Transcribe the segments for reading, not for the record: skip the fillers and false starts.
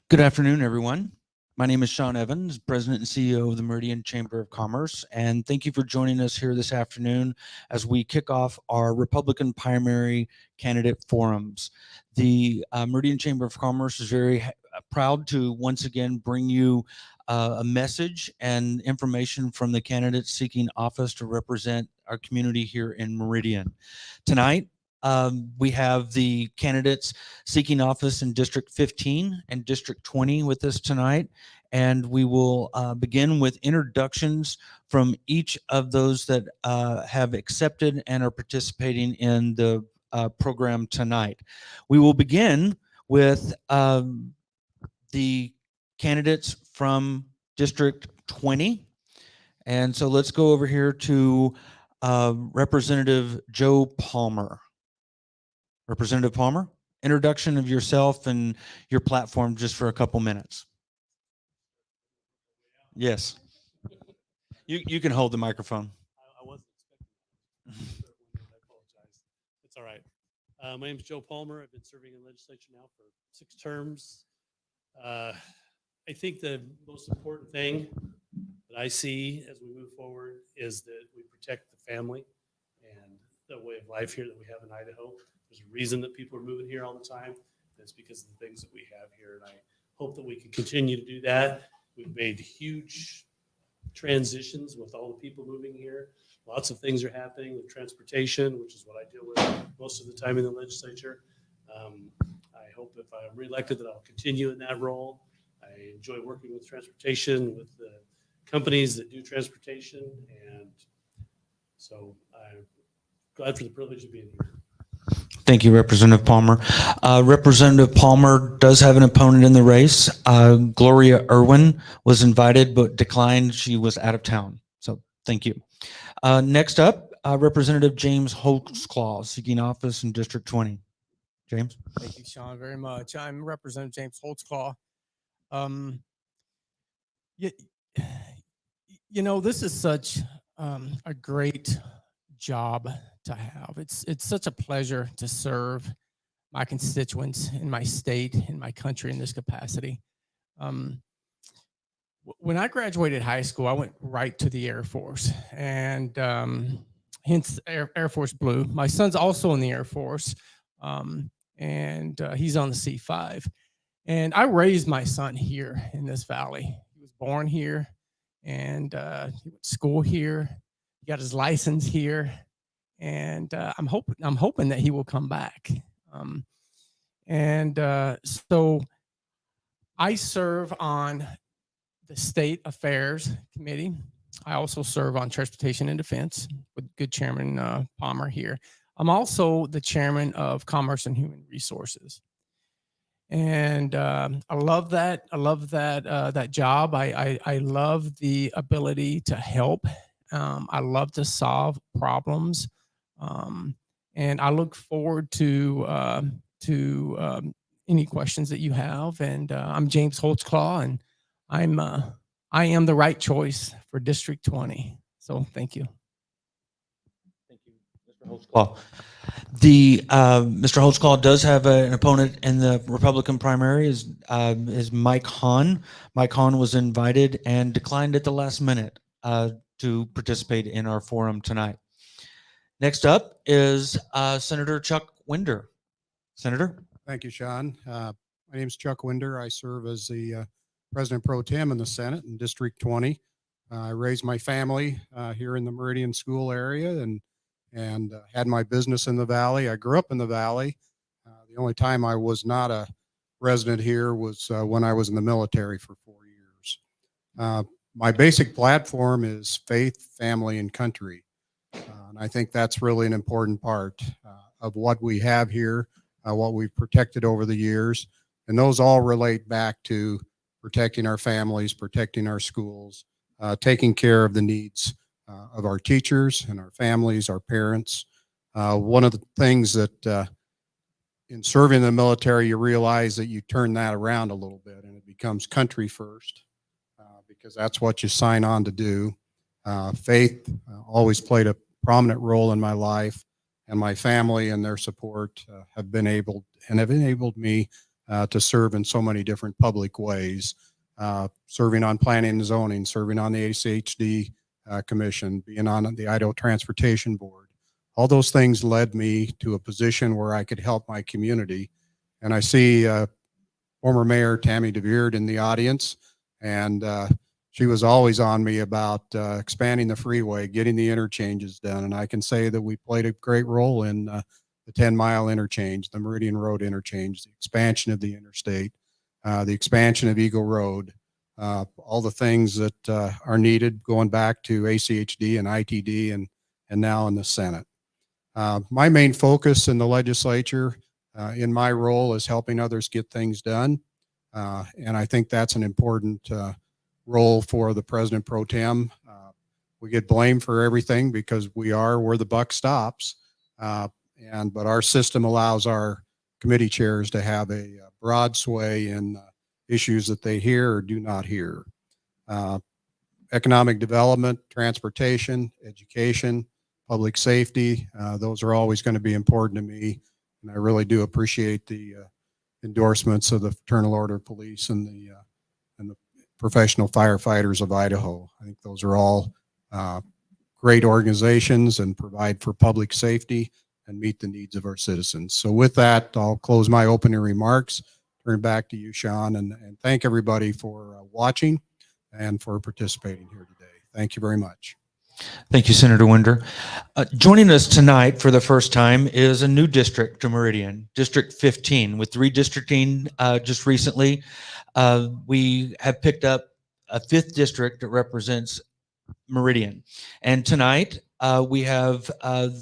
Good afternoon, everyone. My name is Sean Evans, President and CEO of the Meridian Chamber of Commerce, and thank you for joining us here this afternoon as we kick off our Republican primary candidate forums. The Meridian Chamber of Commerce is very proud to once again bring you a message and information from the candidates seeking office to represent our community here in Meridian. Tonight, we have the candidates seeking office in District 15 and District 20 with us tonight. And we will begin with introductions from each of those that have accepted and are participating in the program tonight. We will begin with the candidates from District 20. And so let's go over here to Representative Joe Palmer. Representative Palmer, introduction of yourself and your platform just for a couple minutes. Yes. You can hold the microphone. I wasn't expecting that. I apologize. It's all right. My name is Joe Palmer. I've been serving in legislature now for 6 terms. I think the most important thing that I see as we move forward is that we protect the family and the way of life here that we have in Idaho. There's a reason that people are moving here all the time. That's because of the things that we have here. And I hope that we can continue to do that. We've made huge transitions with all the people moving here. Lots of things are happening with transportation, which is what I deal with most of the time in the legislature. I hope if I'm reelected that I'll continue in that role. I enjoy working with transportation, with the companies that do transportation. And so I'm glad for the privilege of being here. Thank you, Representative Palmer. Representative Palmer does have an opponent in the race. Gloria Irwin was invited but declined. She was out of town. So thank you. Next up, Representative James Holtzclaw, seeking office in District 20. James. Thank you, Sean, very much. I'm Representative James Holtzclaw. You know, this is such a great job to have. It's such a pleasure to serve my constituents in my state, in my country in this capacity. When I graduated high school, I went right to the Air Force, and hence Air Force Blue. My son's also in the Air Force, and he's on the C5. And I raised my son here in this valley. He was born here, and he went to school here. He got his license here. And I'm hoping that he will come back. So I serve on the State Affairs Committee. I also serve on Transportation and Defense with good Chairman Palmer here. I'm also the chairman of Commerce and Human Resources. And I love that. I love that job. I love the ability to help. I love to solve problems. And I look forward to any questions that you have. And I'm James Holtzclaw, and I am the right choice for District 20. So thank you. Thank you, Mr. Holtzclaw. Mr. Holtzclaw does have an opponent in the Republican primary. Is Mike Hahn. Mike Hahn was invited and declined at the last minute to participate in our forum tonight. Next up is Senator Chuck Winder. Senator. Thank you, Sean. My name is Chuck Winder. I serve as the President Pro Tem in the Senate in District 20. I raised my family here in the Meridian School area and had my business in the Valley. I grew up in the Valley. The only time I was not a resident here was when I was in the military for 4 years. My basic platform is faith, family, and country. And I think that's really an important part of what we have here, what we've protected over the years. And those all relate back to protecting our families, protecting our schools, taking care of the needs of our teachers and our families, our parents. One of the things that in serving in the military, you realize that you turn that around a little bit and it becomes country first, because that's what you sign on to do. Faith always played a prominent role in my life, and my family and their support have enabled me to serve in so many different public ways, serving on planning and zoning, serving on the ACHD commission, being on the Idaho Transportation Board. All those things led me to a position where I could help my community. And I see former Mayor Tammy DeVeerd in the audience, and she was always on me about expanding the freeway, getting the interchanges done. And I can say that we played a great role in the 10-mile interchange, the Meridian Road interchange, the expansion of the interstate, the expansion of Eagle Road, all the things that are needed going back to ACHD and ITD and now in the Senate. My main focus in the legislature in my role is helping others get things done. And I think that's an important role for the President Pro Tem. We get blamed for everything because we are where the buck stops. But our system allows our committee chairs to have a broad sway in issues that they hear or do not hear. Economic development, transportation, education, public safety, those are always going to be important to me. And I really do appreciate the endorsements of the Fraternal Order of Police and the professional firefighters of Idaho. I think those are all great organizations and provide for public safety and meet the needs of our citizens. So with that, I'll close my opening remarks, turn it back to you, Sean, and thank everybody for watching and for participating here today. Thank you very much. Thank you, Senator Winder. Joining us tonight for the first time is a new district to Meridian, District 15. With redistricting just recently, we have picked up a 5th district that represents Meridian. And tonight, we have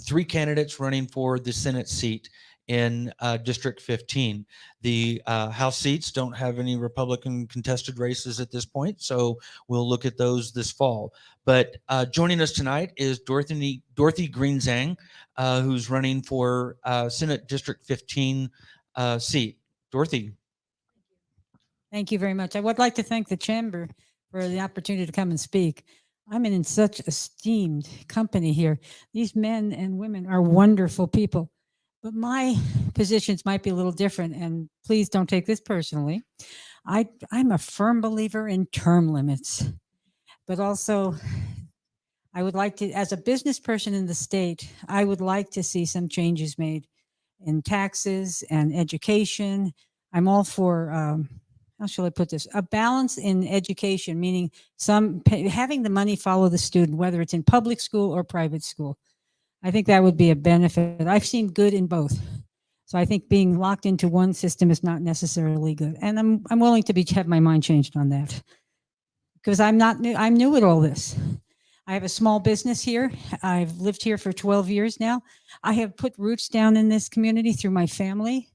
3 candidates running for the Senate seat in District 15. The House seats don't have any Republican contested races at this point, so we'll look at those this fall. But joining us tonight is Dorothy Greenzang, who's running for Senate District 15 seat. Dorothy. Thank you very much. I would like to thank the Chamber for the opportunity to come and speak. I'm in such esteemed company here. These men and women are wonderful people, but my positions might be a little different, and please don't take this personally. I'm a firm believer in term limits, but also I would like to, as a business person in the state, I would like to see some changes made in taxes and education. I'm all for, how shall I put this? A balance in education, meaning having the money follow the student, whether it's in public school or private school. I think that would be a benefit. I've seen good in both. So I think being locked into one system is not necessarily good. And I'm willing to have my mind changed on that, because I'm new at all this. I have a small business here. I've lived here for 12 years now. I have put roots down in this community through my family.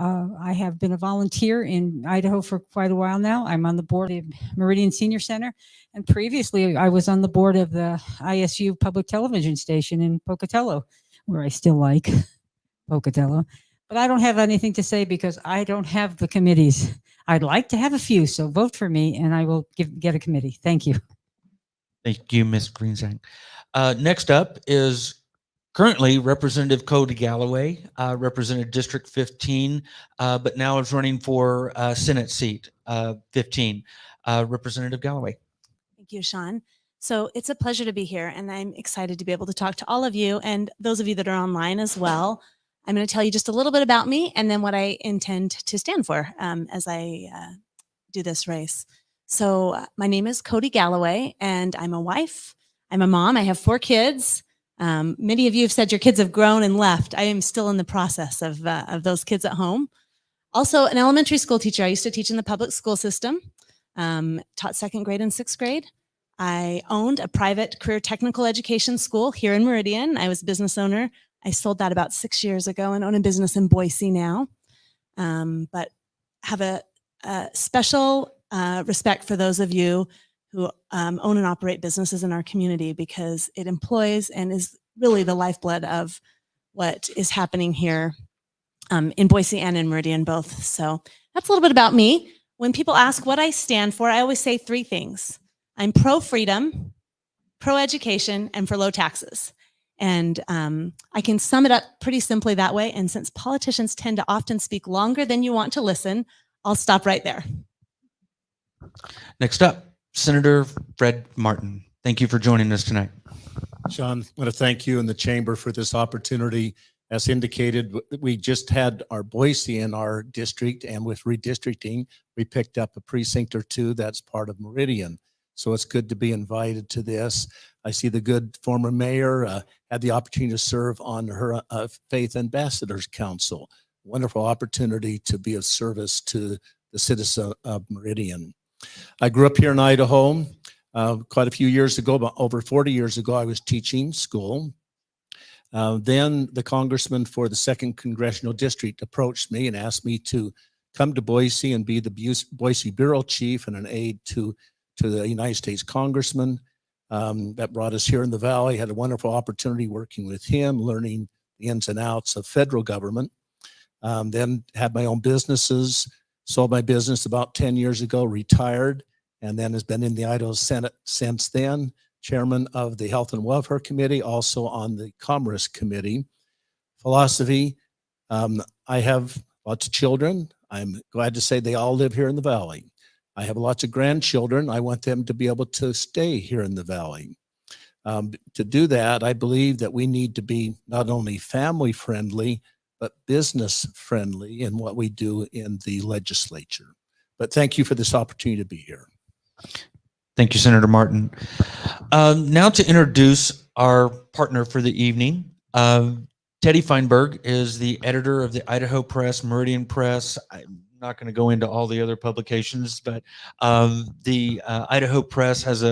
I have been a volunteer in Idaho for quite a while now. I'm on the board of Meridian Senior Center. And previously I was on the board of the ISU public television station in Pocatello, where I still like Pocatello. But I don't have anything to say because I don't have the committees. I'd like to have a few, so vote for me and I will get a committee. Thank you. Thank you, Ms. Greenzang. Next up is currently Representative Cody Galloway, represented District 15, but now is running for Senate seat 15. Representative Galloway. Thank you, Sean. So it's a pleasure to be here, and I'm excited to be able to talk to all of you and those of you that are online as well. I'm going to tell you just a little bit about me and then what I intend to stand for as I do this race. So my name is Cody Galloway, and I'm a wife. I'm a mom. I have 4 kids. Many of you have said your kids have grown and left. I am still in the process of those kids at home. Also, an elementary school teacher. I used to teach in the public school system, taught 2nd grade and 6th grade. I owned a private career technical education school here in Meridian. I was a business owner. I sold that about 6 years ago and own a business in Boise now. But have a special respect for those of you who own and operate businesses in our community, because it employs and is really the lifeblood of what is happening here in Boise and in Meridian both. So that's a little bit about me. When people ask what I stand for, I always say 3 things. I'm pro-freedom, pro-education, and for low taxes. And I can sum it up pretty simply that way. And since politicians tend to often speak longer than you want to listen, I'll stop right there. Next up, Senator Fred Martin. Thank you for joining us tonight. Sean, I want to thank you and the chamber for this opportunity. As indicated, we just had our Boise in our district, and with redistricting, we picked up a precinct or two that's part of Meridian. So it's good to be invited to this. I see the good former mayor had the opportunity to serve on her Faith Ambassadors Council. Wonderful opportunity to be of service to the citizen of Meridian. I grew up here in Idaho. Quite a few years ago, about over 40 years ago, I was teaching school. Then the congressman for the 2nd Congressional District approached me and asked me to come to Boise and be the Boise Bureau Chief and an aide to the United States Congressman. That brought us here in the Valley. Had a wonderful opportunity working with him, learning the ins and outs of federal government. Then had my own businesses, sold my business about 10 years ago, retired, and then has been in the Idaho Senate since then, chairman of the Health and Welfare Committee, also on the Commerce Committee. Philosophy, I have lots of children. I'm glad to say they all live here in the Valley. I have lots of grandchildren. I want them to be able to stay here in the Valley. To do that, I believe that we need to be not only family friendly, but business friendly in what we do in the legislature. But thank you for this opportunity to be here. Thank you, Senator Martin. Now to introduce our partner for the evening. Teddy Feinberg is the editor of the Idaho Press, Meridian Press. I'm not going to go into all the other publications, but the Idaho Press has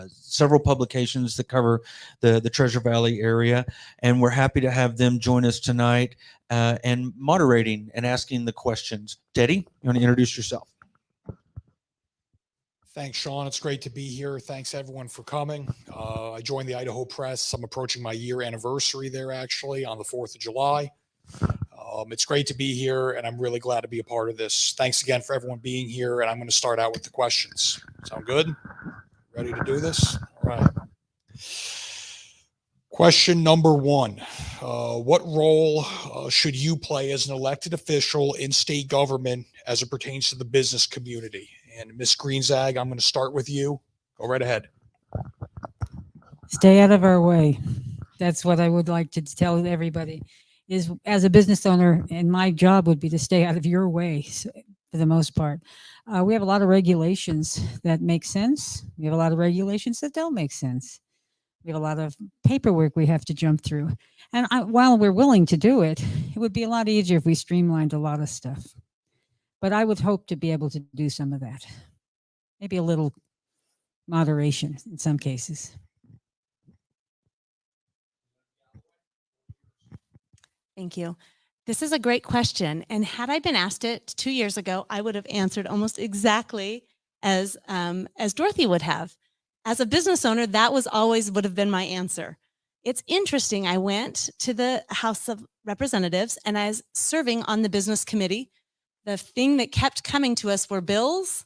several publications that cover the Treasure Valley area, and we're happy to have them join us tonight and moderating and asking the questions. Teddy, you want to introduce yourself? Thanks, Sean. It's great to be here. Thanks, everyone, for coming. I joined the Idaho Press. I'm approaching my year anniversary there, actually, on the 4th of July. It's great to be here, and I'm really glad to be a part of this. Thanks again for everyone being here, and I'm going to start out with the questions. Sound good? Ready to do this? All right. Question number 1. What role should you play as an elected official in state government as it pertains to the business community? And Ms. Greenzag, I'm going to start with you. Go right ahead. Stay out of our way. That's what I would like to tell everybody is, as a business owner, and my job would be to stay out of your way for the most part. We have a lot of regulations that make sense. We have a lot of regulations that don't make sense. We have a lot of paperwork we have to jump through. And while we're willing to do it, it would be a lot easier if we streamlined a lot of stuff. But I would hope to be able to do some of that. Maybe a little moderation in some cases. Thank you. This is a great question. And had I been asked it 2 years ago, I would have answered almost exactly as Dorothy would have. As a business owner, that was always would have been my answer. It's interesting. I went to the House of Representatives and I was serving on the business committee. The thing that kept coming to us were bills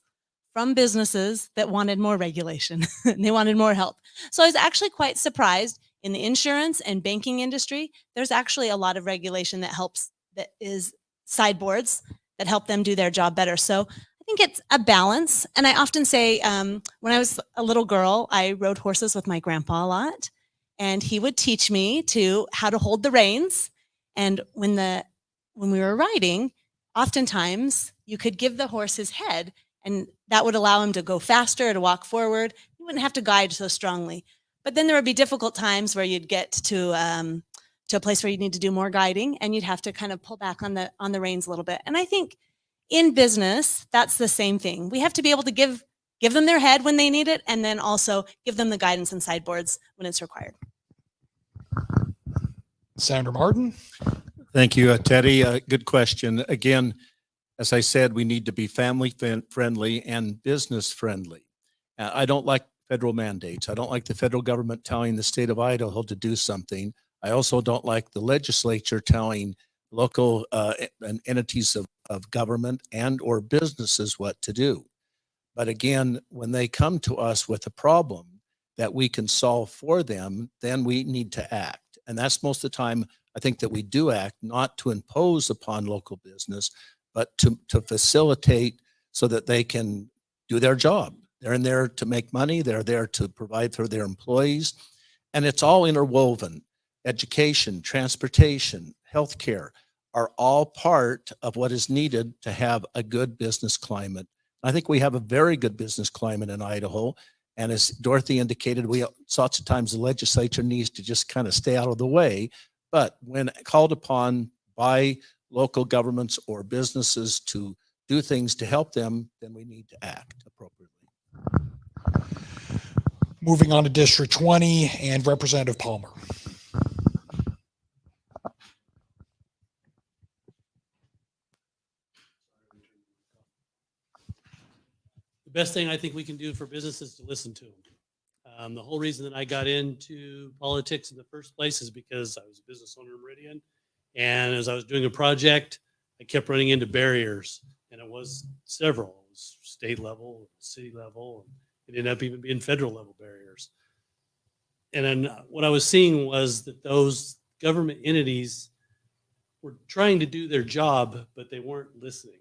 from businesses that wanted more regulation and they wanted more help. So I was actually quite surprised. In the insurance and banking industry, there's actually a lot of regulation that helps, that is sideboards that help them do their job better. So I think it's a balance. And I often say, when I was a little girl, I rode horses with my grandpa a lot, and he would teach me how to hold the reins. And when we were riding, oftentimes you could give the horse his head, and that would allow him to go faster, to walk forward. You wouldn't have to guide so strongly. But then there would be difficult times where you'd get to a place where you need to do more guiding, and you'd have to kind of pull back on the reins a little bit. And I think in business, that's the same thing. We have to be able to give them their head when they need it, and then also give them the guidance and sideboards when it's required. Senator Martin. Thank you, Teddy. Good question. Again, as I said, we need to be family friendly and business friendly. I don't like federal mandates. I don't like the federal government telling the state of Idaho to do something. I also don't like the legislature telling local entities of government and or businesses what to do. But again, when they come to us with a problem that we can solve for them, then we need to act. And that's most of the time, I think that we do act not to impose upon local business, but to facilitate so that they can do their job. They're in there to make money. They're there to provide for their employees. And it's all interwoven. Education, transportation, healthcare are all part of what is needed to have a good business climate. I think we have a very good business climate in Idaho. And as Dorothy indicated, lots of times the legislature needs to just kind of stay out of the way. But when called upon by local governments or businesses to do things to help them, then we need to act appropriately. Moving on to District 20 and Representative Palmer. The best thing I think we can do for business is to listen to them. The whole reason that I got into politics in the first place is because I was a business owner in Meridian. And as I was doing a project, I kept running into barriers, and it was several. It was state level, city level, and it ended up even being federal level barriers. And then what I was seeing was that those government entities were trying to do their job, but they weren't listening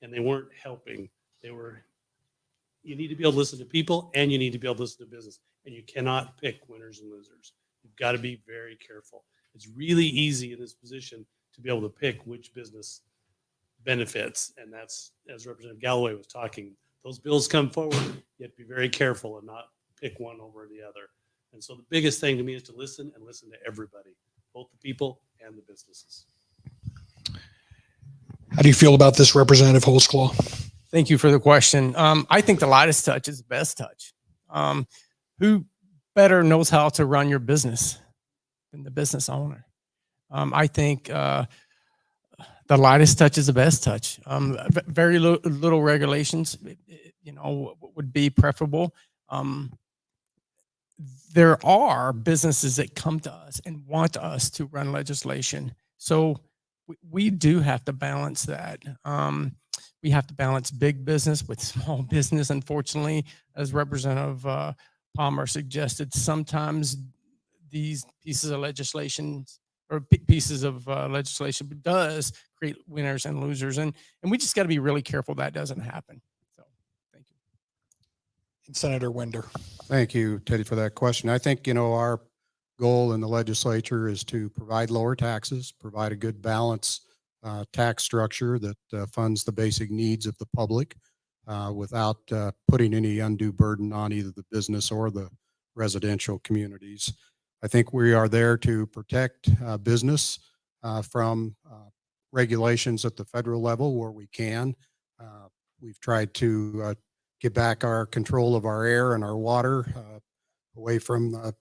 and they weren't helping. You need to be able to listen to people, and you need to be able to listen to business, and you cannot pick winners and losers. You've got to be very careful. It's really easy in this position to be able to pick which business benefits. And that's, as Representative Galloway was talking, those bills come forward. You have to be very careful and not pick one over the other. And so the biggest thing to me is to listen and listen to everybody, both the people and the businesses. How do you feel about this, Representative Holtzclaw? Thank you for the question. I think the lightest touch is the best touch. Who better knows how to run your business than the business owner? I think the lightest touch is the best touch. Very little regulations, would be preferable. There are businesses that come to us and want us to run legislation. So we do have to balance that. We have to balance big business with small business. Unfortunately, as Representative Palmer suggested, sometimes these pieces of legislation does create winners and losers. And we just got to be really careful that doesn't happen. So thank you. And Senator Winder. Thank you, Teddy, for that question. I think, our goal in the legislature is to provide lower taxes, provide a good balance tax structure that funds the basic needs of the public without putting any undue burden on either the business or the residential communities. I think we are there to protect business from regulations at the federal level where we can. We've tried to get back our control of our air and our water away from the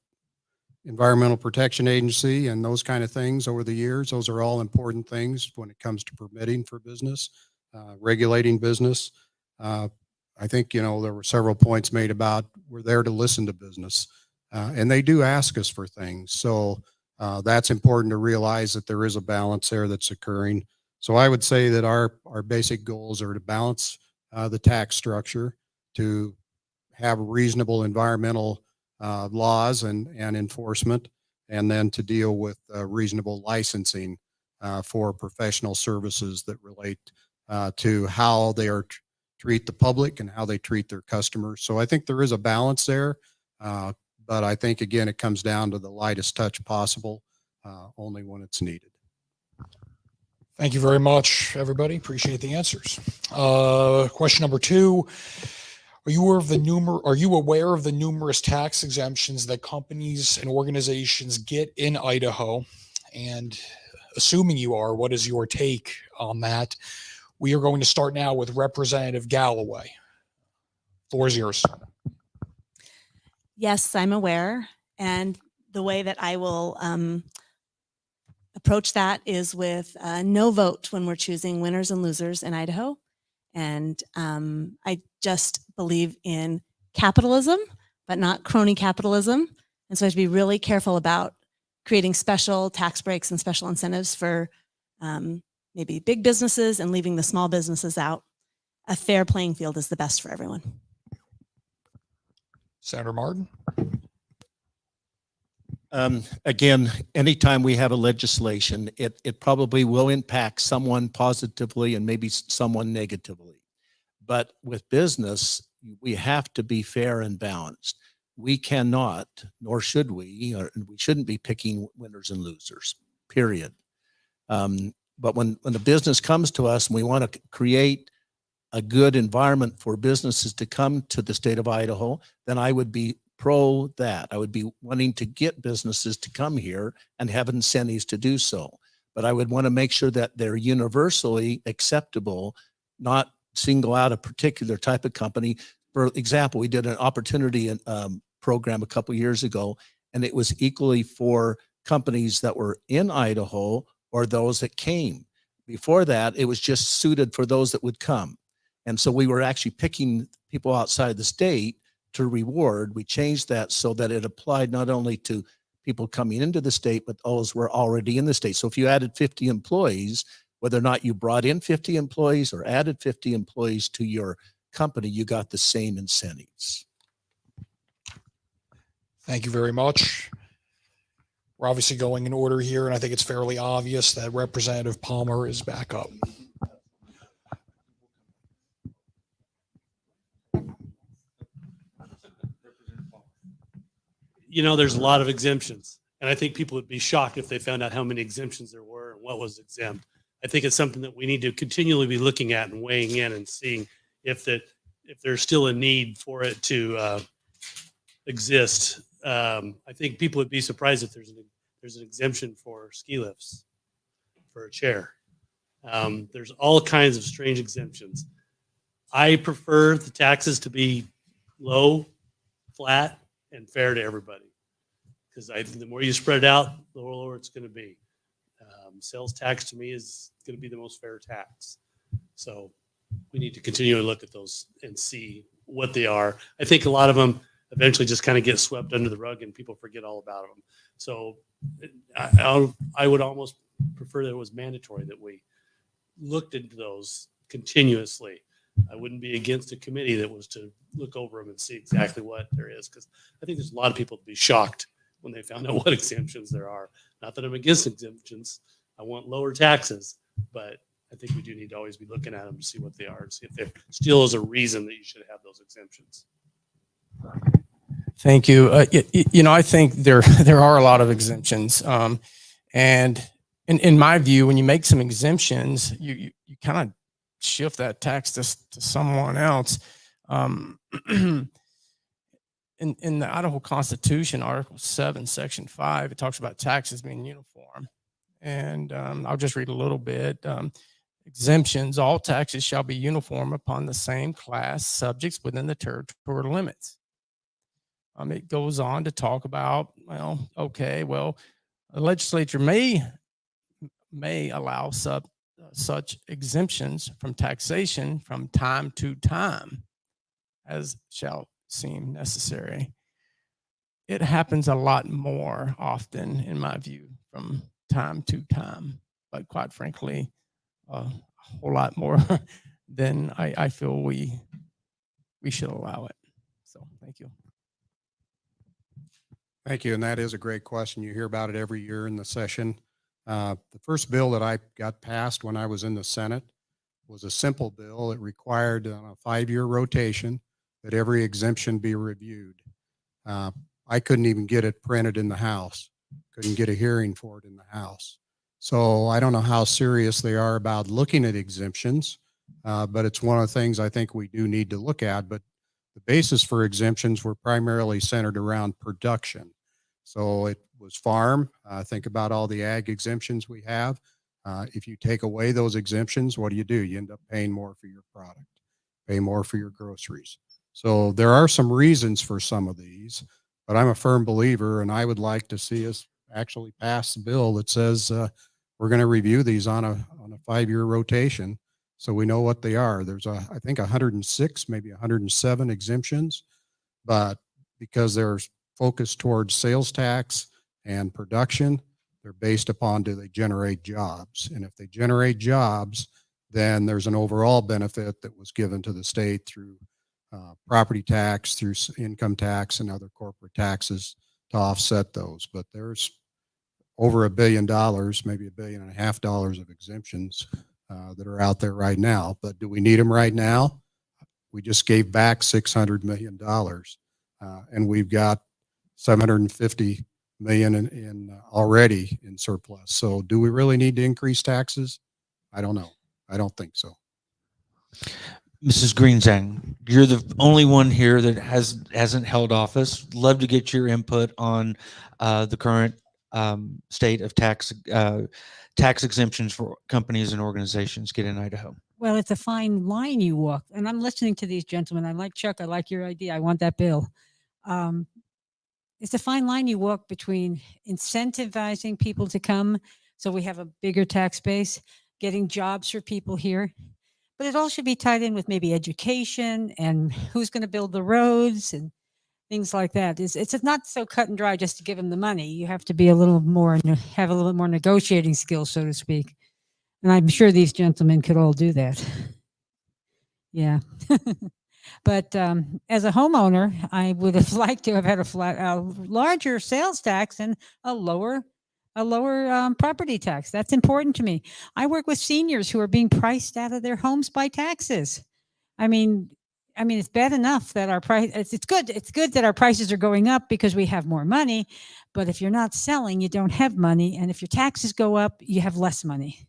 Environmental Protection Agency and those kind of things over the years. Those are all important things when it comes to permitting for business, regulating business. I think, there were several points made about we're there to listen to business and they do ask us for things. So that's important to realize that there is a balance there that's occurring. So I would say that our basic goals are to balance the tax structure, to have reasonable environmental laws and enforcement, and then to deal with reasonable licensing for professional services that relate to how they treat the public and how they treat their customers. So I think there is a balance there, but I think, again, it comes down to the lightest touch possible, only when it's needed. Thank you very much, everybody. Appreciate the answers. Question number 2. Are you aware of the numerous tax exemptions that companies and organizations get in Idaho? And assuming you are, what is your take on that? We are going to start now with Representative Galloway. Floor is yours. Yes, I'm aware. And the way that I will approach that is with no vote when we're choosing winners and losers in Idaho. And I just believe in capitalism, but not crony capitalism. And so I have to be really careful about creating special tax breaks and special incentives for maybe big businesses and leaving the small businesses out. A fair playing field is the best for everyone. Senator Martin. Again, anytime we have a legislation, it probably will impact someone positively and maybe someone negatively. But with business, we have to be fair and balanced. We cannot, nor should we, or we shouldn't be picking winners and losers, period. But when the business comes to us and we want to create a good environment for businesses to come to the state of Idaho, then I would be pro that. I would be wanting to get businesses to come here and have incentives to do so. But I would want to make sure that they're universally acceptable, not single out a particular type of company. For example, we did an opportunity program a couple of years ago, and it was equally for companies that were in Idaho or those that came. Before that, it was just suited for those that would come. And so we were actually picking people outside the state to reward. We changed that so that it applied not only to people coming into the state, but those were already in the state. So if you added 50 employees, whether or not you brought in 50 employees or added 50 employees to your company, you got the same incentives. Thank you very much. We're obviously going in order here, and I think it's fairly obvious that Representative Palmer is back up. You know, there's a lot of exemptions, and I think people would be shocked if they found out how many exemptions there were and what was exempt. I think it's something that we need to continually be looking at and weighing in and seeing if there's still a need for it to exist. I think people would be surprised if there's an exemption for ski lifts for a chair. There's all kinds of strange exemptions. I prefer the taxes to be low, flat, and fair to everybody, because I think the more you spread it out, the lower it's going to be. Sales tax to me is going to be the most fair tax. So we need to continue to look at those and see what they are. I think a lot of them eventually just kind of get swept under the rug and people forget all about them. So I would almost prefer that it was mandatory that we looked into those continuously. I wouldn't be against a committee that was to look over them and see exactly what there is, because I think there's a lot of people to be shocked when they found out what exemptions there are. Not that I'm against exemptions. I want lower taxes, but I think we do need to always be looking at them to see what they are and see if there still is a reason that you should have those exemptions. Thank you. You know, I think there are a lot of exemptions. And in my view, when you make some exemptions, you kind of shift that tax to someone else. In the Idaho Constitution, Article 7, Section 5, it talks about taxes being uniform. And I'll just read a little bit. Exemptions, all taxes shall be uniform upon the same class subjects within the territorial limits. It goes on to talk about, well, okay, well, the legislature may allow such exemptions from taxation from time to time as shall seem necessary. It happens a lot more often, in my view, from time to time, but quite frankly, a whole lot more than I feel we should allow it. So thank you. Thank you. And that is a great question. You hear about it every year in the session. The first bill that I got passed when I was in the Senate was a simple bill. It required on a 5-year rotation that every exemption be reviewed. I couldn't even get it printed in the House. Couldn't get a hearing for it in the House. So I don't know how serious they are about looking at exemptions, but it's one of the things I think we do need to look at. But the basis for exemptions were primarily centered around production. So it was farm. Think about all the ag exemptions we have. If you take away those exemptions, what do? You end up paying more for your product, pay more for your groceries. So there are some reasons for some of these, but I'm a firm believer, and I would like to see us actually pass the bill that says we're going to review these on a 5-year rotation, so we know what they are. There's I think 106, maybe 107 exemptions, but because they're focused towards sales tax and production, they're based upon, do they generate jobs? And if they generate jobs, then there's an overall benefit that was given to the state through property tax, through income tax and other corporate taxes to offset those. But there's over $1 billion, maybe $1.5 billion of exemptions that are out there right now. But do we need them right now? We just gave back $600 million, and we've got $750 million in already in surplus. So do we really need to increase taxes? I don't know. I don't think so. Mrs. Greenzang, you're the only one here that hasn't held office. Love to get your input on the current state of tax exemptions for companies and organizations get in Idaho. Well, it's a fine line you walk. And I'm listening to these gentlemen. I like Chuck. I like your idea. I want that bill. It's a fine line you walk between incentivizing people to come so we have a bigger tax base, getting jobs for people here. But it all should be tied in with maybe education and who's going to build the roads and things like that. It's not so cut and dry just to give them the money. You have to be a little more, have a little more negotiating skills, so to speak. And I'm sure these gentlemen could all do that. Yeah. But as a homeowner, I would have liked to have had a larger sales tax and a lower property tax. That's important to me. I work with seniors who are being priced out of their homes by taxes. I mean, it's bad enough that our price. It's good. It's good that our prices are going up because we have more money. But if you're not selling, you don't have money, and if your taxes go up, you have less money.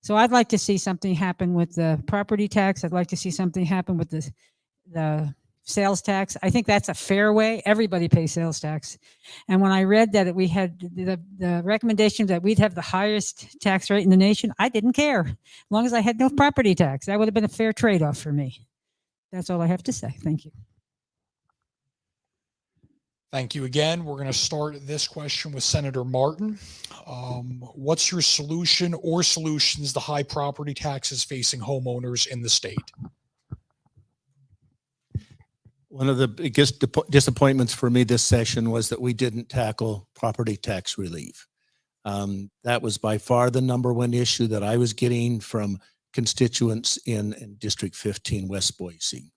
So I'd like to see something happen with the property tax. I'd like to see something happen with the sales tax. I think that's a fair way. Everybody pays sales tax. And when I read that we had the recommendation that we'd have the highest tax rate in the nation, I didn't care. As long as I had no property tax, that would have been a fair trade-off for me. That's all I have to say. Thank you. Thank you again. We're going to start this question with Senator Martin. What's your solution or solutions to high property taxes facing homeowners in the state? One of the biggest disappointments for me this session was that we didn't tackle property tax relief. That was by far the number one issue that I was getting from constituents in District 15, West Boise.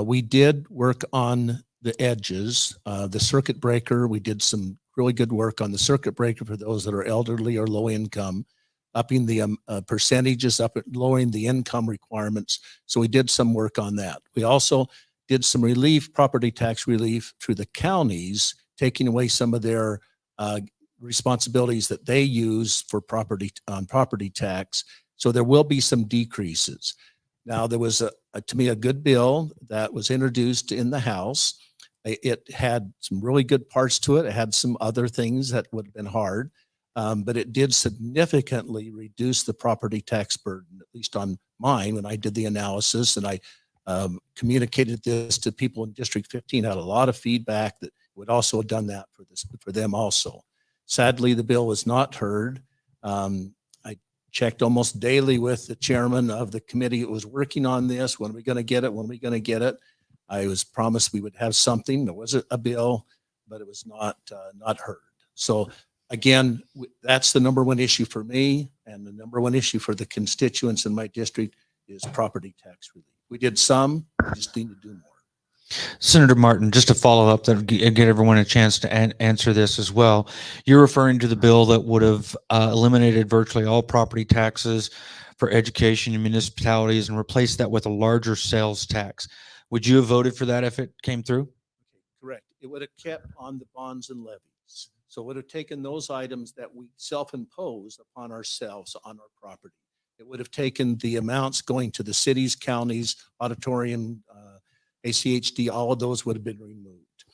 We did work on the edges, the circuit breaker. We did some really good work on the circuit breaker for those that are elderly or low income, upping the percentages, lowering the income requirements. So we did some work on that. We also did some relief, property tax relief through the counties, taking away some of their responsibilities that they use for property tax. So there will be some decreases. Now, there was to me a good bill that was introduced in the House. It had some really good parts to it. It had some other things that would have been hard, but it did significantly reduce the property tax burden, at least on mine when I did the analysis. And I communicated this to people in District 15, had a lot of feedback that would also have done that for them also. Sadly, the bill was not heard. I checked almost daily with the chairman of the committee that was working on this. When are we going to get it? When are we going to get it? I was promised we would have something. There was a bill, but it was not heard. So again, that's the number one issue for me, and the number one issue for the constituents in my district is property tax relief. We did some, we just need to do more. Senator Martin, just to follow up and get everyone a chance to answer this as well. You're referring to the bill that would have eliminated virtually all property taxes for education and municipalities and replaced that with a larger sales tax. Would you have voted for that if it came through? Correct. It would have kept on the bonds and levies. So it would have taken those items that we self-impose upon ourselves on our property. It would have taken the amounts going to the cities, counties, auditorium, ACHD, all of those would have been removed.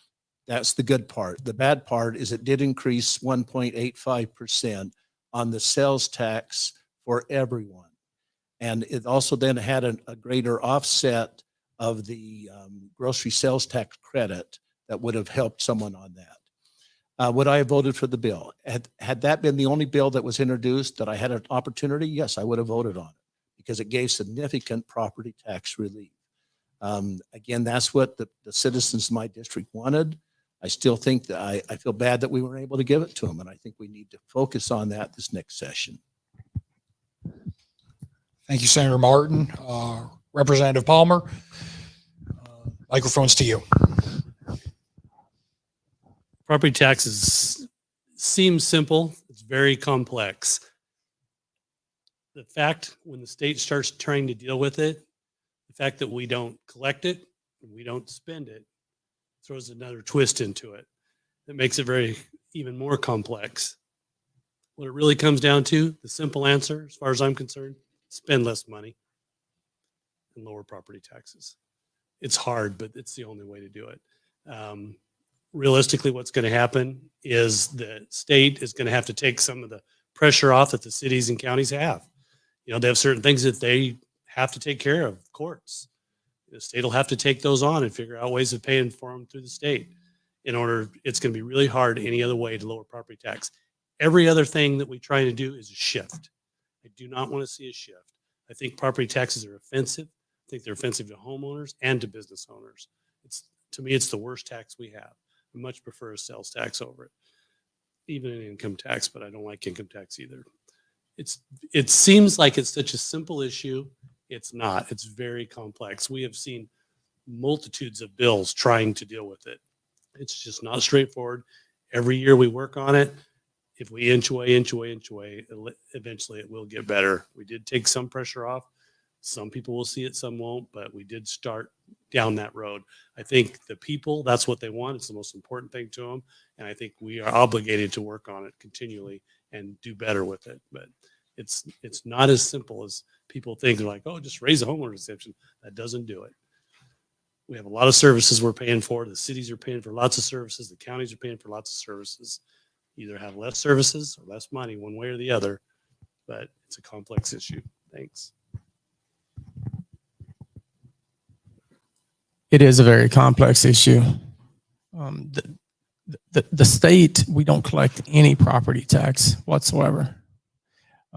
That's the good part. The bad part is it did increase 1.85% on the sales tax for everyone. And it also then had a greater offset of the grocery sales tax credit that would have helped someone on that. Would I have voted for the bill? Had that been the only bill that was introduced that I had an opportunity? Yes, I would have voted on it because it gave significant property tax relief. Again, that's what the citizens of my district wanted. I still think that I feel bad that we weren't able to give it to them, and I think we need to focus on that this next session. Thank you, Senator Martin. Representative Palmer, microphone's to you. Property taxes seem simple. It's very complex. The fact when the state starts trying to deal with it, the fact that we don't collect it and we don't spend it throws another twist into it. That makes it very even more complex. What it really comes down to, the simple answer, as far as I'm concerned, spend less money and lower property taxes. It's hard, but it's the only way to do it. Realistically, what's going to happen is the state is going to have to take some of the pressure off that the cities and counties have. You know, they have certain things that they have to take care of, courts. The state will have to take those on and figure out ways of paying for them through the state. In order, it's going to be really hard any other way to lower property tax. Every other thing that we try to do is a shift. I do not want to see a shift. I think property taxes are offensive. I think they're offensive to homeowners and to business owners. To me, it's the worst tax we have. I much prefer a sales tax over it, even an income tax, but I don't like income tax either. It seems like it's such a simple issue. It's not. It's very complex. We have seen multitudes of bills trying to deal with it. It's just not straightforward. Every year we work on it. If we inch away, eventually it will get better. We did take some pressure off. Some people will see it, some won't, but we did start down that road. I think the people, that's what they want. It's the most important thing to them. And I think we are obligated to work on it continually and do better with it. But it's not as simple as people think. They're like, oh, just raise a homeowner exemption. That doesn't do it. We have a lot of services we're paying for. The cities are paying for lots of services. The counties are paying for lots of services. Either have less services or less money, one way or the other. But it's a complex issue. Thanks. It is a very complex issue. The state, we don't collect any property tax whatsoever.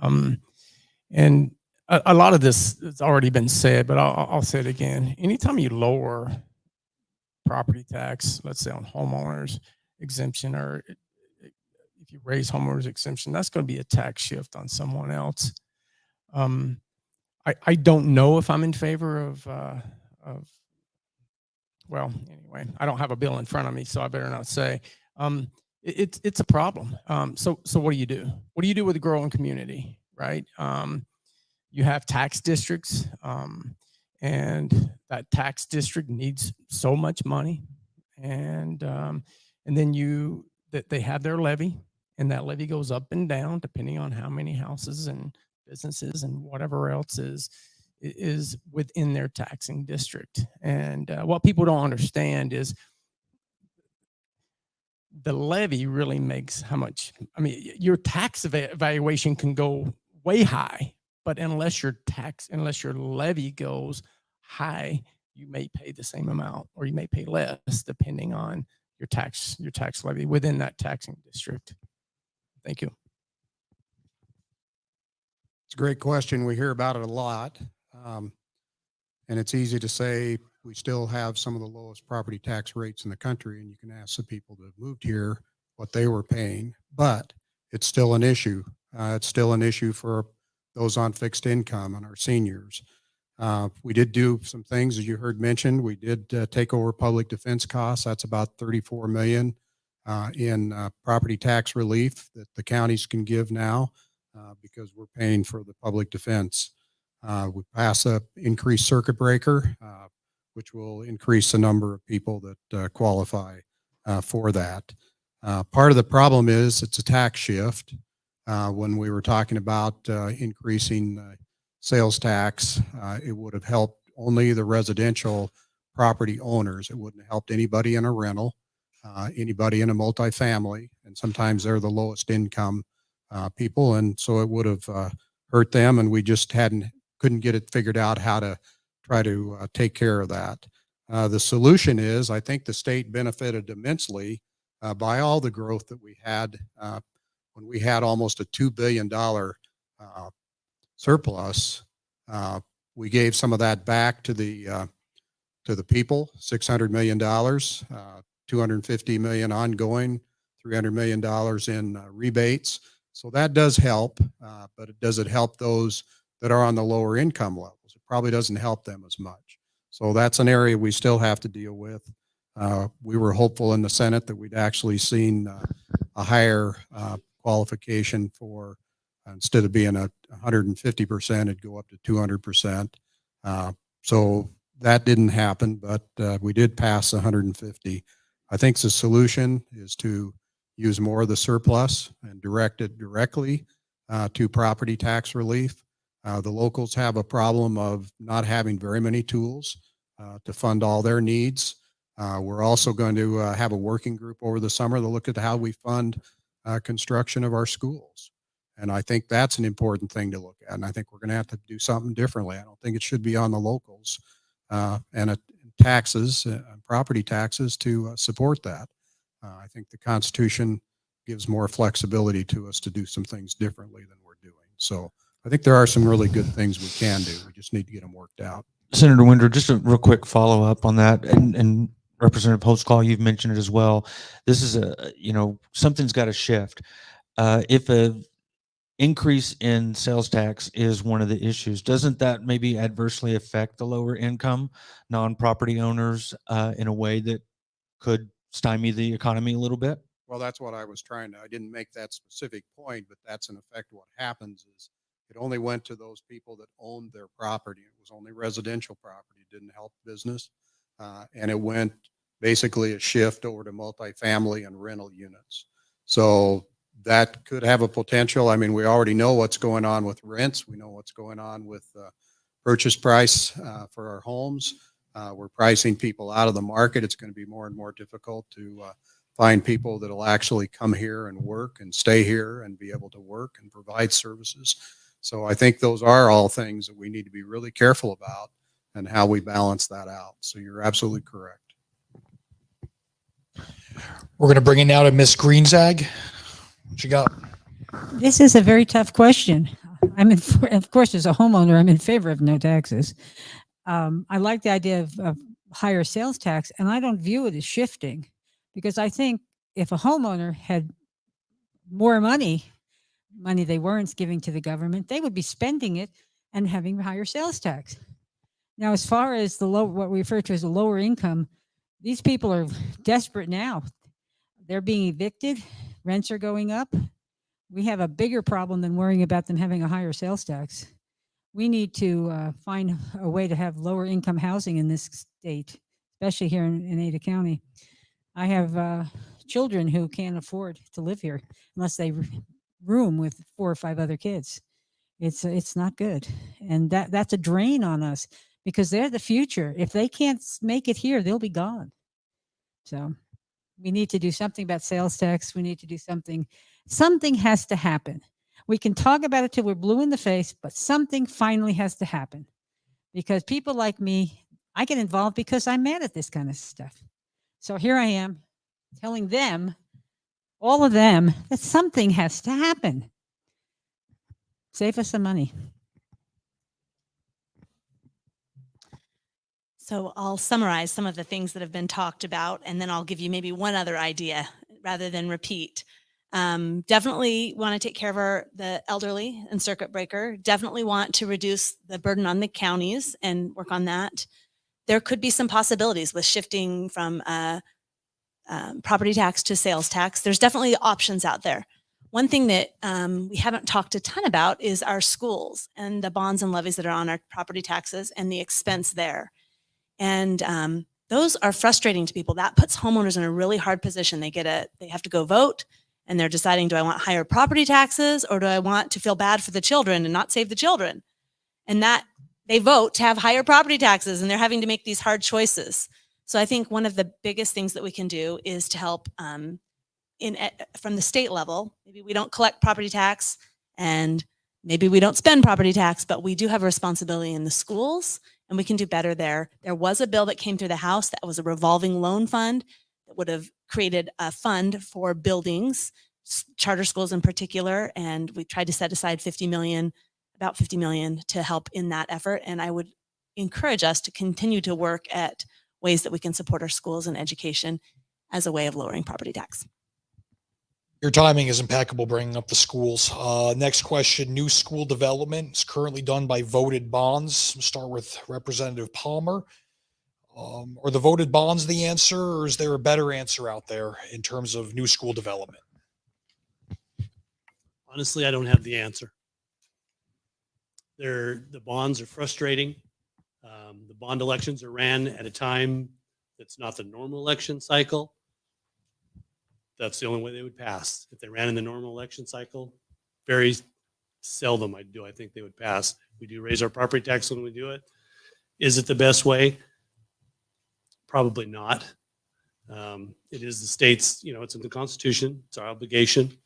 And a lot of this has already been said, but I'll say it again. Anytime you lower property tax, let's say on homeowners exemption, or if you raise homeowners exemption, that's going to be a tax shift on someone else. I don't know if I'm in favor of well, anyway, I don't have a bill in front of me, so I better not say. It's a problem. So what do you do? What do you do with a growing community, right? You have tax districts, and that tax district needs so much money, and then they have their levy, and that levy goes up and down depending on how many houses and businesses and whatever else is within their taxing district. And what people don't understand is the levy really makes how much. I mean, your tax evaluation can go way high, but unless your levy goes high, you may pay the same amount, or you may pay less depending on your tax levy within that taxing district. Thank you. It's a great question. We hear about it a lot. And it's easy to say we still have some of the lowest property tax rates in the country, and you can ask the people that moved here what they were paying, but it's still an issue. It's still an issue for those on fixed income and our seniors. We did do some things, as you heard mentioned. We did take over public defense costs. That's about $34 million in property tax relief that the counties can give now because we're paying for the public defense. We passed a increased circuit breaker, which will increase the number of people that qualify for that. Part of the problem is it's a tax shift. When we were talking about increasing sales tax, it would have helped only the residential property owners. It wouldn't have helped anybody in a rental, anybody in a multifamily, and sometimes they're the lowest income people, and so it would have hurt them, and we just couldn't get it figured out how to try to take care of that. The solution is, I think the state benefited immensely by all the growth that we had when we had almost a $2 billion surplus. We gave some of that back to the people, $600 million, $250 million ongoing, $300 million in rebates. So that does help, but does it help those that are on the lower income levels? It probably doesn't help them as much. So that's an area we still have to deal with. We were hopeful in the Senate that we'd actually seen a higher qualification for, instead of being a 150%, it'd go up to 200%. So that didn't happen, but we did pass 150. I think the solution is to use more of the surplus and direct it directly to property tax relief. The locals have a problem of not having very many tools to fund all their needs. We're also going to have a working group over the summer to look at how we fund construction of our schools. And I think that's an important thing to look at. And I think we're going to have to do something differently. I don't think it should be on the locals and taxes, property taxes to support that. I think the Constitution gives more flexibility to us to do some things differently than we're doing. So I think there are some really good things we can do. We just need to get them worked out. Senator Winder, just a real quick follow up on that, and Representative Holtzclaw, you've mentioned it as well. This is something's got to shift. If a increase in sales tax is one of the issues, doesn't that maybe adversely affect the lower income non-property owners in a way that could stymie the economy a little bit? Well, that's what I was trying to, I didn't make that specific point, but that's in effect what happens is it only went to those people that owned their property. It was only residential property. It didn't help business. And it went basically a shift over to multifamily and rental units. So that could have a potential. I mean, we already know what's going on with rents. We know what's going on with purchase price for our homes. We're pricing people out of the market. It's going to be more and more difficult to find people that will actually come here and work and stay here and be able to work and provide services. So I think those are all things that we need to be really careful about and how we balance that out. So you're absolutely correct. We're going to bring it now to Miss Greenzag. What you got? This is a very tough question. Of course, as a homeowner, I'm in favor of no taxes. I like the idea of higher sales tax, and I don't view it as shifting, because I think if a homeowner had more money they weren't giving to the government, they would be spending it and having higher sales tax. Now, as far as what we refer to as the lower income, these people are desperate now. They're being evicted. Rents are going up. We have a bigger problem than worrying about them having a higher sales tax. We need to find a way to have lower income housing in this state, especially here in Ada County. I have children who can't afford to live here unless they room with 4 or 5 other kids. It's not good. And that's a drain on us, because they're the future. If they can't make it here, they'll be gone. So we need to do something about sales tax. We need to do something. Something has to happen. We can talk about it till we're blue in the face, but something finally has to happen, because people like me, I get involved because I'm mad at this kind of stuff. So here I am telling them, all of them, that something has to happen. Save us some money. So I'll summarize some of the things that have been talked about, and then I'll give you maybe one other idea rather than repeat. Definitely want to take care of the elderly and circuit breaker. Definitely want to reduce the burden on the counties and work on that. There could be some possibilities with shifting from property tax to sales tax. There's definitely options out there. One thing that we haven't talked a ton about is our schools and the bonds and levies that are on our property taxes and the expense there. And those are frustrating to people. That puts homeowners in a really hard position. They have to go vote, and they're deciding, do I want higher property taxes, or do I want to feel bad for the children and not save the children? And that they vote to have higher property taxes, and they're having to make these hard choices. So I think one of the biggest things that we can do is to help from the state level. Maybe we don't collect property tax, and maybe we don't spend property tax, but we do have a responsibility in the schools, and we can do better there. There was a bill that came through the House that was a revolving loan fund that would have created a fund for buildings, charter schools in particular, and we tried to set aside about 50 million to help in that effort. And I would encourage us to continue to work at ways that we can support our schools and education as a way of lowering property tax. Your timing is impeccable bringing up the schools. Next question, new school development is currently done by voted bonds. We'll start with Representative Palmer. Are the voted bonds the answer, or is there a better answer out there in terms of new school development? Honestly, I don't have the answer. The bonds are frustrating. The bond elections are ran at a time that's not the normal election cycle. That's the only way they would pass. If they ran in the normal election cycle, very seldom I think they would pass. We do raise our property tax when we do it. Is it the best way? Probably not. It is the state's, it's in the Constitution. It's our obligation.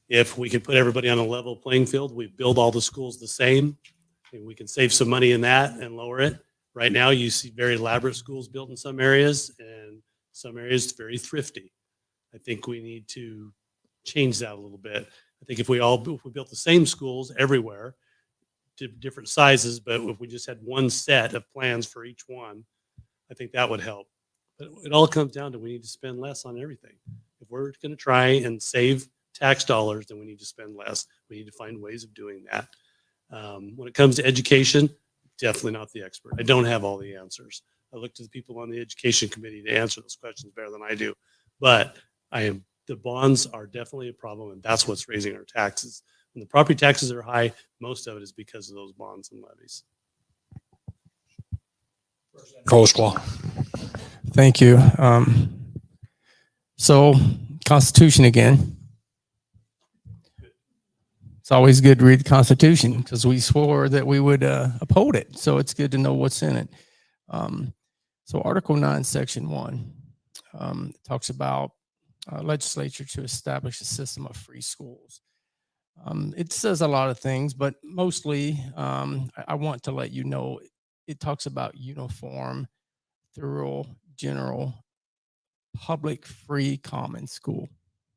If we could put everybody on a level playing field, we build all the schools the same, and we can save some money in that and lower it. Right now, you see very elaborate schools built in some areas, and some areas very thrifty. I think we need to change that a little bit. I think if we built the same schools everywhere to different sizes, but if we just had one set of plans for each one, I think that would help. But it all comes down to we need to spend less on everything. If we're going to try and save tax dollars, then we need to spend less. We need to find ways of doing that. When it comes to education, definitely not the expert. I don't have all the answers. I look to the people on the education committee to answer those questions better than I do. But the bonds are definitely a problem, and that's what's raising our taxes. When the property taxes are high, most of it is because of those bonds and levies. Coleslaw. Thank you. So Constitution again. It's always good to read the Constitution because we swore that we would uphold it. So it's good to know what's in it. So Article 9, Section 1 talks about legislature to establish a system of free schools. It says a lot of things, but mostly I want to let you know it talks about uniform, thorough, general, public, free, common school.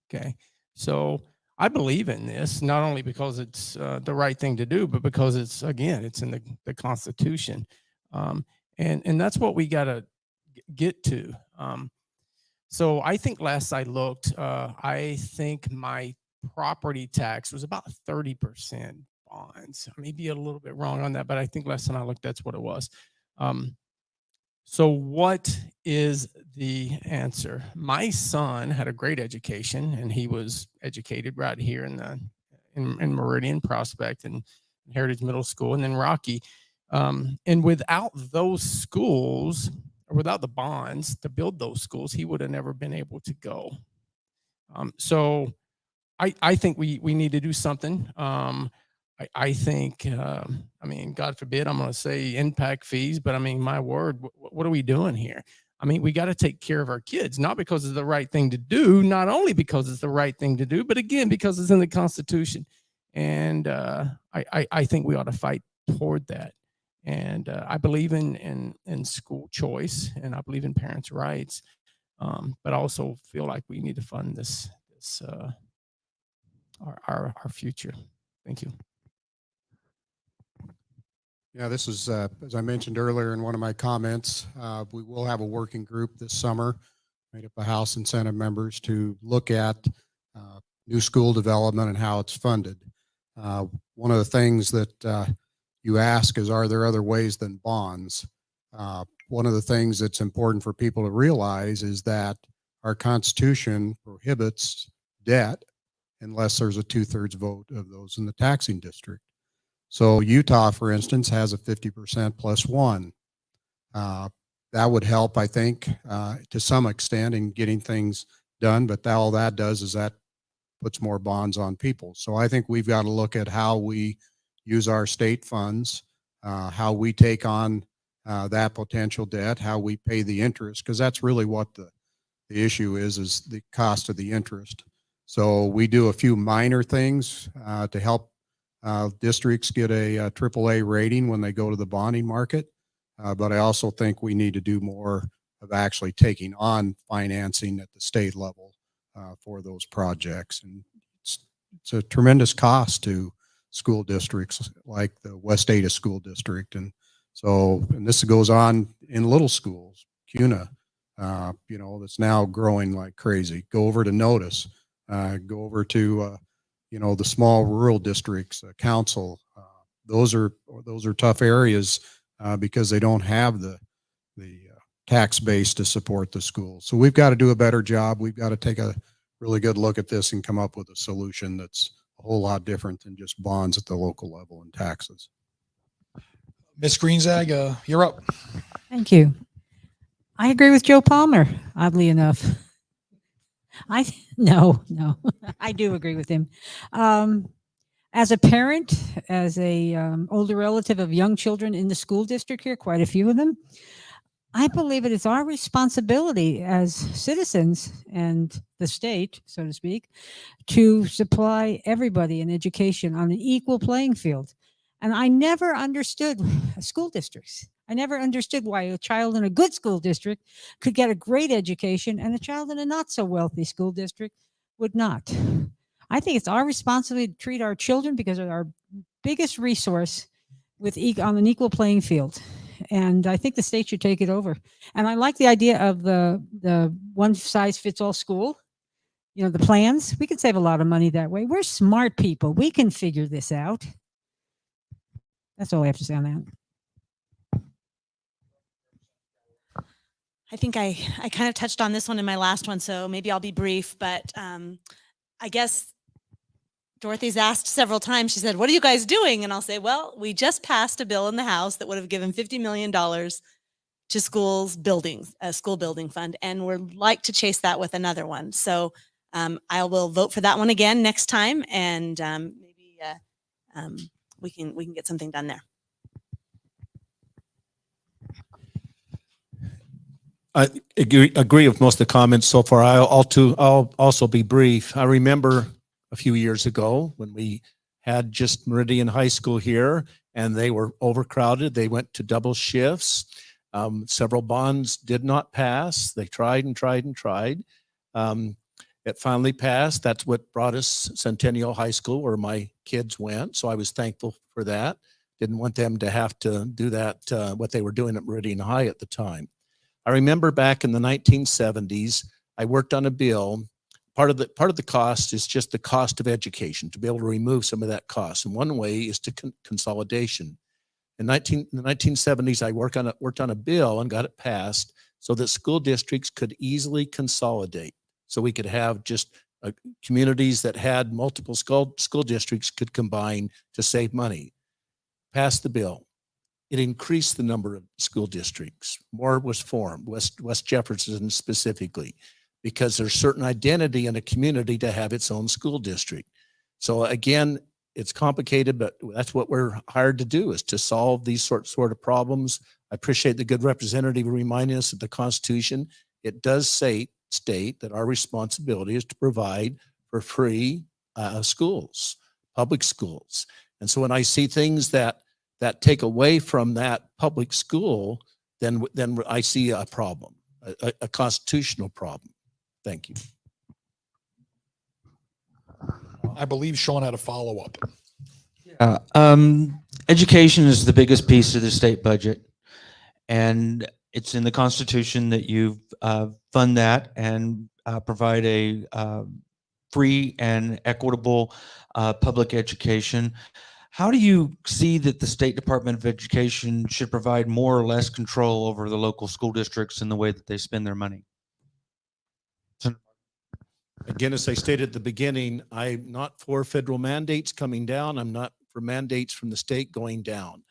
Okay. So I believe in this, not only because it's the right thing to do, but because it's in the Constitution. And that's what we got to get to. So I think last I looked, I think my property tax was about 30% bonds. I may be a little bit wrong on that, but I think last time I looked, that's what it was. So what is the answer? My son had a great education, and he was educated right here in Meridian, Prospect, and Heritage Middle School, and then Rocky. And without those schools, or without the bonds to build those schools, he would have never been able to go. So I think we need to do something. I think, God forbid, I'm going to say impact fees, but my word, what are we doing here? We got to take care of our kids, not because it's the right thing to do, not only because it's the right thing to do, but again, because it's in the Constitution. And I think we ought to fight toward that. And I believe in school choice, and I believe in parents' rights, but I also feel like we need to fund this our future. Thank you. Yeah, this is, as I mentioned earlier in one of my comments, we will have a working group this summer made up of House and Senate members to look at new school development and how it's funded. One of the things that you ask is, are there other ways than bonds? One of the things that's important for people to realize is that our Constitution prohibits debt unless there's a 2/3 vote of those in the taxing district. So Utah, for instance, has a 50% plus one. That would help, I think, to some extent in getting things done, but all that does is that puts more bonds on people. So I think we've got to look at how we use our state funds, how we take on that potential debt, how we pay the interest, because that's really what the issue is the cost of the interest. So we do a few minor things to help districts get a AAA rating when they go to the bonding market. But I also think we need to do more of actually taking on financing at the state level for those projects. And it's a tremendous cost to school districts like the West Ada School District. And so, and this goes on in little schools, CUNA, that's now growing like crazy. Go over to Notice, go over to, the small rural districts, council. Those are tough areas because they don't have the tax base to support the schools. So we've got to do a better job. We've got to take a really good look at this and come up with a solution that's a whole lot different than just bonds at the local level and taxes. Ms. Greenzag, you're up. Thank you. I agree with Joe Palmer, oddly enough. No, I do agree with him. As a parent, as a older relative of young children in the school district here, quite a few of them, I believe it is our responsibility as citizens and the state, so to speak, to supply everybody an education on an equal playing field. And I never understood school districts. I never understood why a child in a good school district could get a great education and a child in a not so wealthy school district would not. I think it's our responsibility to treat our children, because they're our biggest resource, on an equal playing field. And I think the state should take it over. And I like the idea of the one size fits all school. You know, the plans. We could save a lot of money that way. We're smart people. We can figure this out. That's all I have to say on that. I think I kind of touched on this one in my last one, so maybe I'll be brief, but I guess Dorothy's asked several times, she said, what are you guys doing? And I'll say, well, we just passed a bill in the House that would have given $50 million to schools buildings, a school building fund, and we're like to chase that with another one. So I will vote for that one again next time, and maybe we can get something done there. I agree with most of the comments so far. I'll also be brief. I remember a few years ago when we had just Meridian High School here and they were overcrowded. They went to double shifts. Several bonds did not pass. They tried and tried and tried. It finally passed. That's what brought us Centennial High School, where my kids went. So I was thankful for that. Didn't want them to have to do that, what they were doing at Meridian High at the time. I remember back in the 1970s, I worked on a bill. Part of the cost is just the cost of education, to be able to remove some of that cost. And one way is to consolidation. In the 1970s, I worked on a bill and got it passed so that school districts could easily consolidate. So we could have just communities that had multiple school districts could combine to save money. Passed the bill. It increased the number of school districts. More was formed, West Jefferson specifically, because there's certain identity in a community to have its own school district. So again, it's complicated, but that's what we're hired to do, is to solve these sort of problems. I appreciate the good representative reminding us of the Constitution. It does state that our responsibility is to provide for free schools, public schools. And so when I see things that take away from that public school, then I see a problem, a constitutional problem. Thank you. I believe Sean had a follow-up. Education is the biggest piece of the state budget, and it's in the Constitution that you fund that and provide a free and equitable public education. How do you see that the State Department of Education should provide more or less control over the local school districts in the way that they spend their money? Again, as I stated at the beginning, I'm not for federal mandates coming down. I'm not for mandates from the state going down.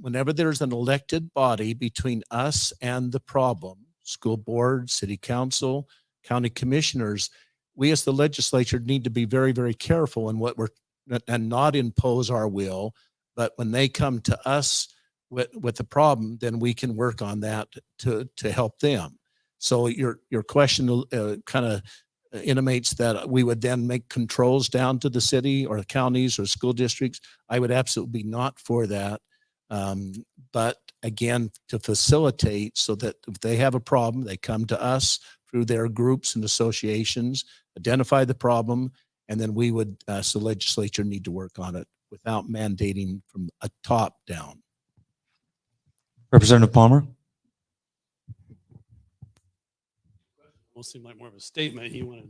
Whenever there's an elected body between us and the problem, school board, city council, county commissioners, we as the legislature need to be very, very careful in what and not impose our will. But when they come to us with the problem, then we can work on that to help them. So your question kind of intimates that we would then make controls down to the city or the counties or school districts. I would absolutely be not for that. But again, to facilitate so that if they have a problem, they come to us through their groups and associations, identify the problem, and then we would, as the legislature, need to work on it without mandating from a top down. Representative Palmer? Almost seemed like more of a statement. You want to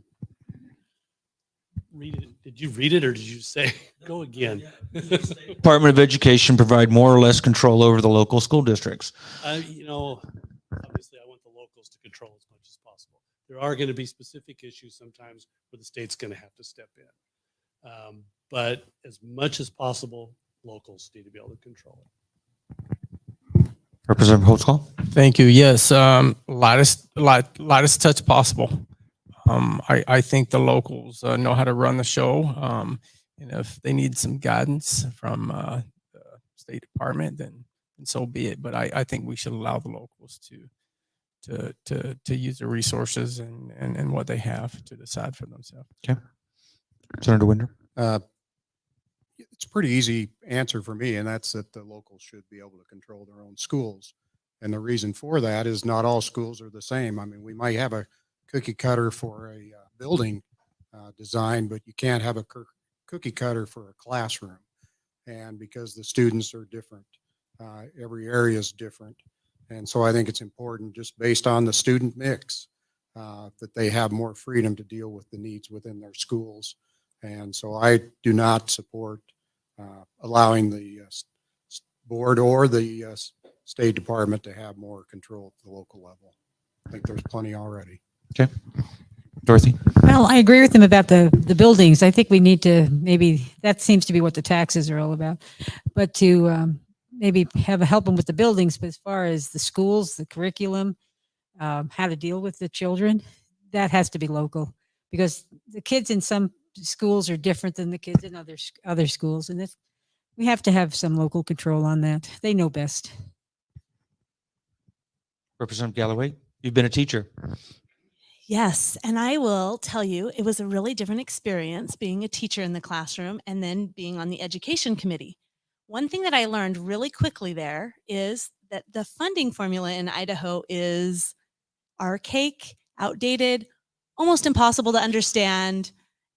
read it? Did you read it, or did you say go again? Department of Education provide more or less control over the local school districts. You know, Obviously, I want the locals to control as much as possible. There are going to be specific issues sometimes where the state's going to have to step in. But as much as possible, locals need to be able to control it. Representative Holtzclaw. Thank you. Yes, lightest touch possible. I think the locals know how to run the show. And if they need some guidance from the State Department, then so be it. But I think we should allow the locals to use the resources and what they have to decide for themselves. Senator Winder. It's a pretty easy answer for me, and that's that the locals should be able to control their own schools. And the reason for that is not all schools are the same. I mean, we might have a cookie cutter for a building design, but you can't have a cookie cutter for a classroom. And because the students are different, every area is different. And so I think it's important, just based on the student mix, that they have more freedom to deal with the needs within their schools. And so I do not support allowing the board or the State Department to have more control at the local level. I think there's plenty already. Okay. Dorothy. Well, I agree with him about the buildings. I think we need to, maybe that seems to be what the taxes are all about, but to maybe help them with the buildings. But as far as the schools, the curriculum, how to deal with the children, that has to be local, because the kids in some schools are different than the kids in other schools, and we have to have some local control on that. They know best. Representative Galloway, you've been a teacher. Yes, and I will tell you, it was a really different experience being a teacher in the classroom and then being on the education committee. One thing that I learned really quickly there is that the funding formula in Idaho is archaic, outdated, almost impossible to understand.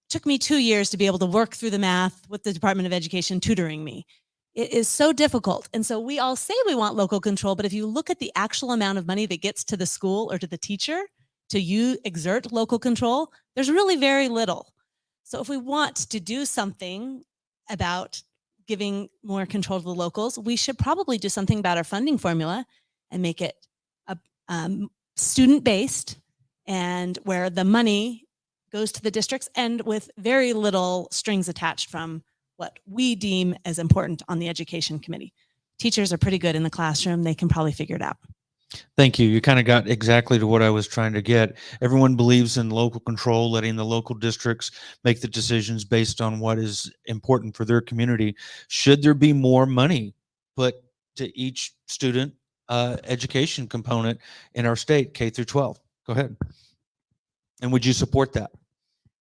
It took me 2 years to be able to work through the math with the Department of Education tutoring me. It is so difficult. And so we all say we want local control, but if you look at the actual amount of money that gets to the school or to the teacher to exert local control, there's really very little. So if we want to do something about giving more control to the locals, we should probably do something about our funding formula and make it student-based, and where the money goes to the districts and with very little strings attached from what we deem as important on the education committee. Teachers are pretty good in the classroom. They can probably figure it out. Thank you. You kind of got exactly to what I was trying to get. Everyone believes in local control, letting the local districts make the decisions based on what is important for their community. Should there be more money put to each student education component in our state, K through 12? Go ahead. And would you support that?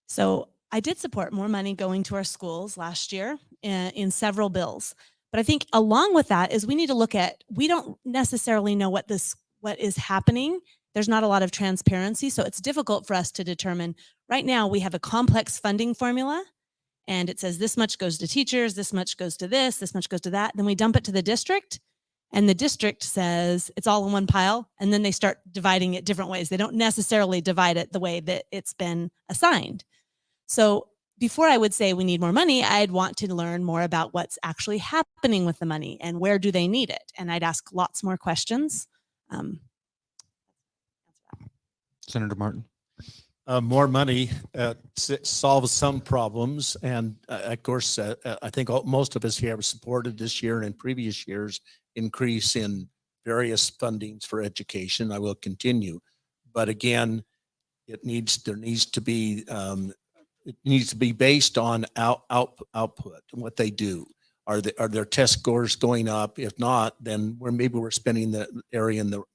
So I did support more money going to our schools last year in several bills. But I think along with that is we need to look at, we don't necessarily know what is happening. There's not a lot of transparency, so it's difficult for us to determine. Right now, we have a complex funding formula, and it says this much goes to teachers, this much goes to this much goes to that. Then we dump it to the district, and the district says it's all in one pile, and then they start dividing it different ways. They don't necessarily divide it the way that it's been assigned. So before I would say we need more money, I'd want to learn more about what's actually happening with the money and where do they need it. And I'd ask lots more questions. Senator Martin. More money solves some problems. And of course, I think most of us here have supported this year and in previous years increase in various fundings for education. I will continue. But again, there needs to be based on output and what they do. Are their test scores going up? If not, then maybe we're spending the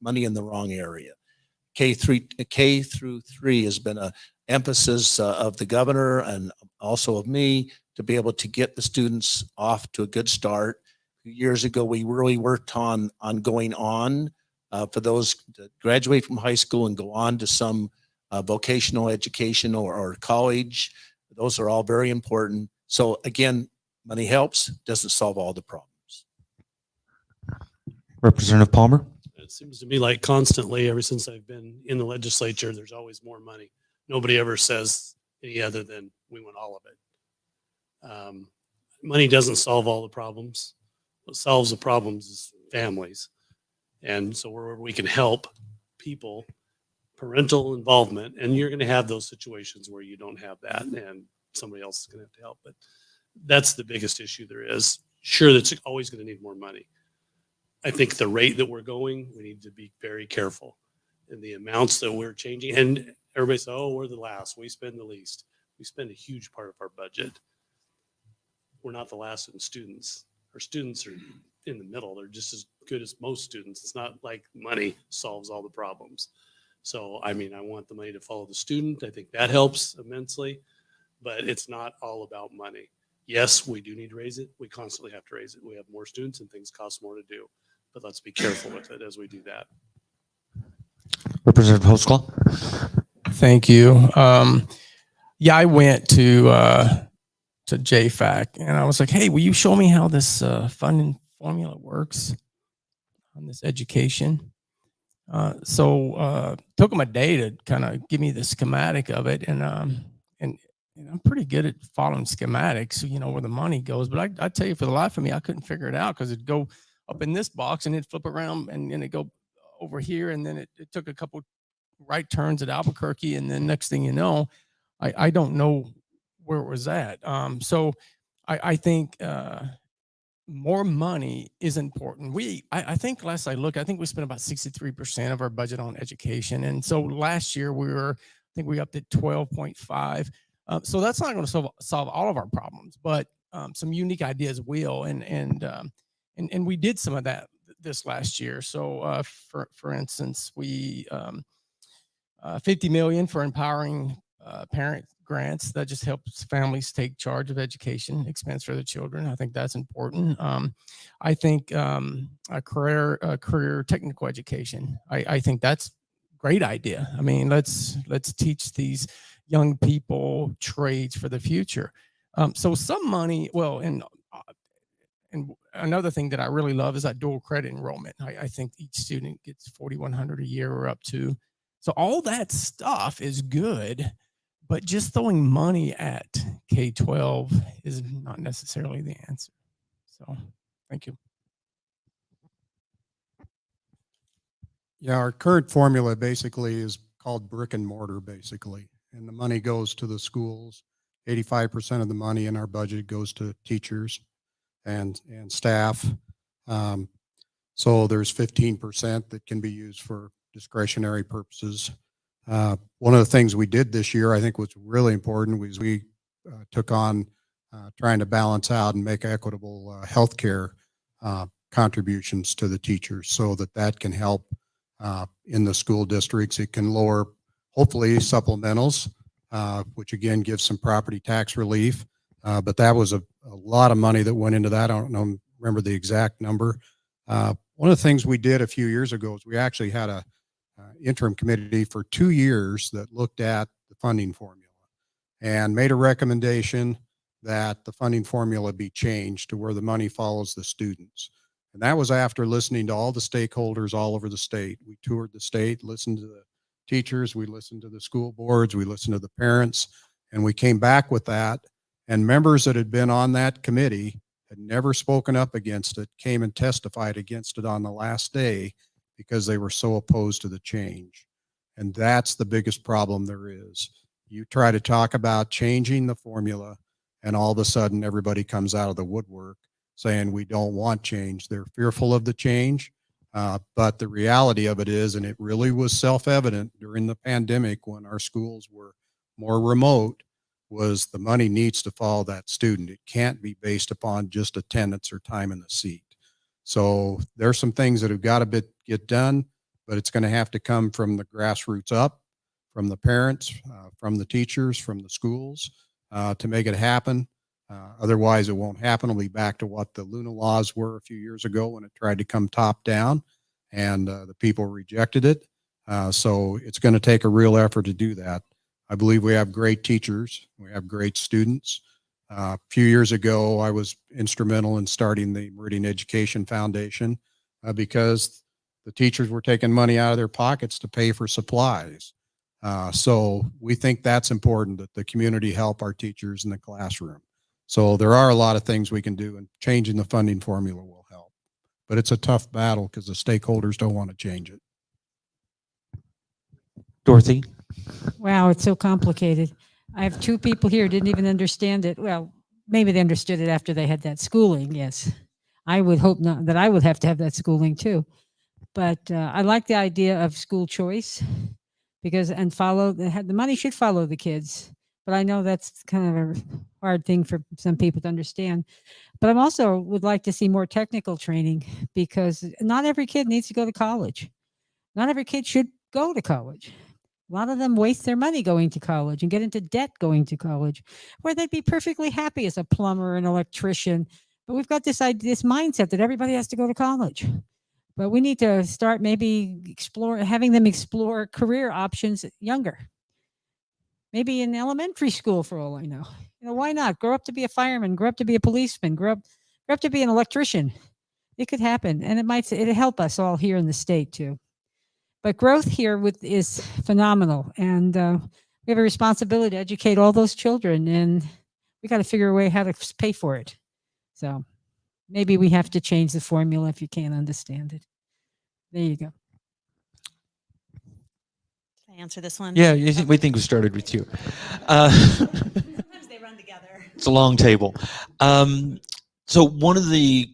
money in the wrong area. K through 3 has been a emphasis of the governor and also of me to be able to get the students off to a good start. A few years ago, we really worked on going on for those to graduate from high school and go on to some vocational education or college. Those are all very important. So again, money helps, doesn't solve all the problems. Representative Palmer. It seems to me like constantly, ever since I've been in the legislature, there's always more money. Nobody ever says any other than we want all of it. Money doesn't solve all the problems. What solves the problems is families. And so where we can help, people, parental involvement, and you're going to have those situations where you don't have that and somebody else is going to have to help. But that's the biggest issue there is. Sure, that's always going to need more money. I think the rate that we're going, we need to be very careful in the amounts that we're changing. And everybody says, oh, we're the last. We spend the least. We spend a huge part of our budget. We're not the last in students. Our students are in the middle. They're just as good as most students. It's not like money solves all the problems. So, I mean, I want the money to follow the student. I think that helps immensely, but it's not all about money. Yes, we do need to raise it. We constantly have to raise it. We have more students and things cost more to do, but let's be careful with it as we do that. Representative Holtzclaw. Thank you. Yeah, I went to JFAC and I was like, hey, will you show me how this funding formula works on this education? So took them a day to kind of give me the schematic of it, and I'm pretty good at following schematics, you know, where the money goes. But I tell you, for the life of me, I couldn't figure it out because it'd go up in this box and it'd flip around and it'd go over here, and then it took a couple right turns at Albuquerque, and then next thing you know, I don't know where it was at. So I think more money is important. I think last I looked, I think we spent about 63% of our budget on education. And so last year I think we upped at 12.5. So that's not going to solve all of our problems, but some unique ideas will. And we did some of that this last year. So for instance, we 50 million for empowering parent grants that just helps families take charge of education expense for their children. I think that's important. I think a career technical education. I think that's a great idea. I mean, let's teach these young people trades for the future. So some money. Well, and another thing that I really love is that dual credit enrollment. I think each student gets $4,100 a year or up to. So all that stuff is good. But just throwing money at K-12 is not necessarily the answer. So, thank you. Yeah, our current formula basically is called brick and mortar, basically. And the money goes to the schools. 85% of the money in our budget goes to teachers and staff. So there's 15% that can be used for discretionary purposes. One of the things we did this year, I think was really important, was we took on trying to balance out and make equitable healthcare contributions to the teachers so that can help in the school districts. It can lower, hopefully, supplementals, which again gives some property tax relief. But that was a lot of money that went into that. I don't remember the exact number. One of the things we did a few years ago is we actually had a interim committee for 2 years that looked at the funding formula and made a recommendation that the funding formula be changed to where the money follows the students. And that was after listening to all the stakeholders all over the state. We toured the state, listened to the teachers, we listened to the school boards, we listened to the parents, and we came back with that. And members that had been on that committee had never spoken up against it, came and testified against it on the last day because they were so opposed to the change. And that's the biggest problem there is. You try to talk about changing the formula, and all of a sudden everybody comes out of the woodwork saying we don't want change. They're fearful of the change, but the reality of it is, and it really was self-evident during the pandemic when our schools were more remote, was the money needs to follow that student. It can't be based upon just attendance or time in the seat. So there's some things that have got to get done, but it's going to have to come from the grassroots up, from the parents, from the teachers, from the schools to make it happen. Otherwise, it won't happen. It'll be back to what the Luna laws were a few years ago when it tried to come top down, and the people rejected it. So it's going to take a real effort to do that. I believe we have great teachers. We have great students. A few years ago, I was instrumental in starting the Meridian Education Foundation because the teachers were taking money out of their pockets to pay for supplies. So we think that's important, that the community help our teachers in the classroom. So there are a lot of things we can do, and changing the funding formula will help. But it's a tough battle because the stakeholders don't want to change it. Dorothy? Wow, it's so complicated. I have two people here who didn't even understand it. Well, maybe they understood it after they had that schooling. Yes. I would hope not that I would have to have that schooling too. But I like the idea of school choice because and follow the money should follow the kids. But I know that's kind of a hard thing for some people to understand. But I'm also would like to see more technical training because not every kid needs to go to college. Not every kid should go to college. A lot of them waste their money going to college and get into debt going to college, where they'd be perfectly happy as a plumber, an electrician. But we've got this idea, this mindset that everybody has to go to college. But we need to start maybe having them explore career options younger. Maybe in elementary school, for all I know. Why not? Grow up to be a fireman, grow up to be a policeman, grow up to be an electrician. It could happen, and it'll help us all here in the state too. But growth here is phenomenal, and we have a responsibility to educate all those children, and we got to figure a way how to pay for it. So maybe we have to change the formula if you can't understand it. There you go. Can I answer this one? Yeah, we think we started with you. Sometimes they run together. It's a long table. So one of the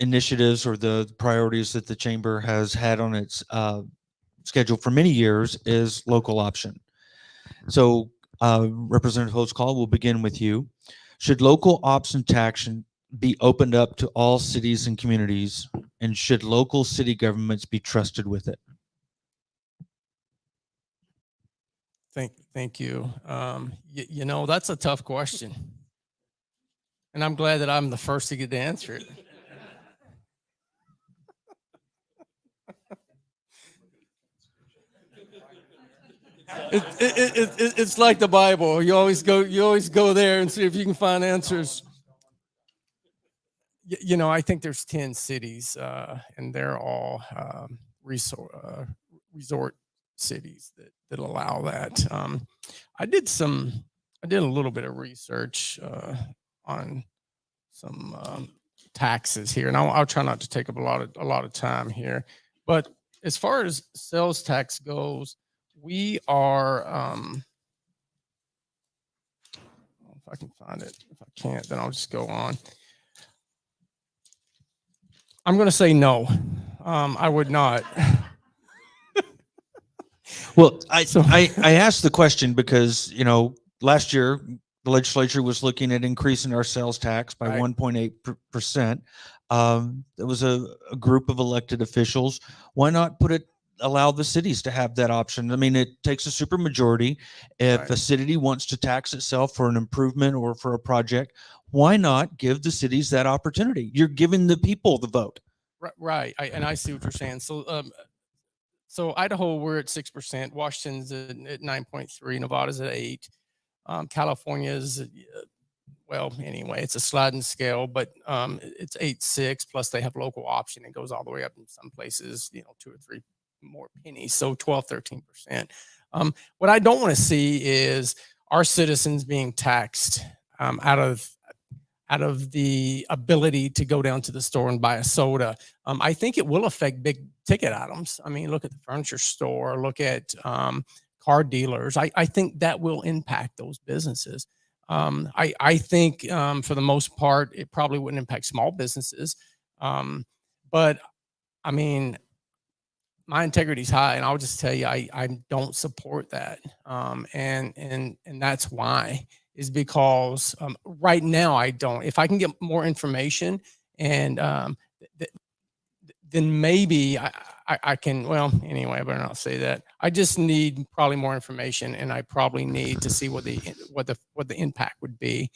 initiatives or the priorities that the chamber has had on its schedule for many years is local option. So Representative Holtzclaw, we'll begin with you. Should local option tax be opened up to all cities and communities, and should local city governments be trusted with it? Thank you. That's a tough question. And I'm glad that I'm the first to get to answer it. It's like the Bible. You always go there and see if you can find answers. I think there's 10 cities, and they're all resort cities that allow that. I did a little bit of research on some taxes here, and I'll try not to take up a lot of time here. But as far as sales tax goes, we are. If I can find it, if I can't, then I'll just go on. I'm going to say no. I would not. Well, I asked the question because, last year the legislature was looking at increasing our sales tax by Right. 1.8%. There was a group of elected officials. Why not allow the cities to have that option? I mean, it takes a supermajority. If Right. a city wants to tax itself for an improvement or for a project, why not give the cities that opportunity? You're giving the people the vote. Right. I see what you're saying. So Idaho, we're at 6%. Washington's at 9.3. Nevada's at 8. California's well, anyway, it's a sliding scale, but it's 8.6. Plus, they have local option. It goes all the way up in some places, 2 or 3 more pennies. So 12, 13%. What I don't want to see is our citizens being taxed out of the ability to go down to the store and buy a soda. I think it will affect big ticket items. I mean, look at the furniture store, look at car dealers. I think that will impact those businesses. I think for the most part, it probably wouldn't impact small businesses. But I mean, my integrity is high, and I'll just tell you, I don't support that. And that's why. Is because right now I don't. If I can get more information, and then maybe I can. Well, anyway, I better not say that. I just need probably more information, and I probably need to see what the impact would be.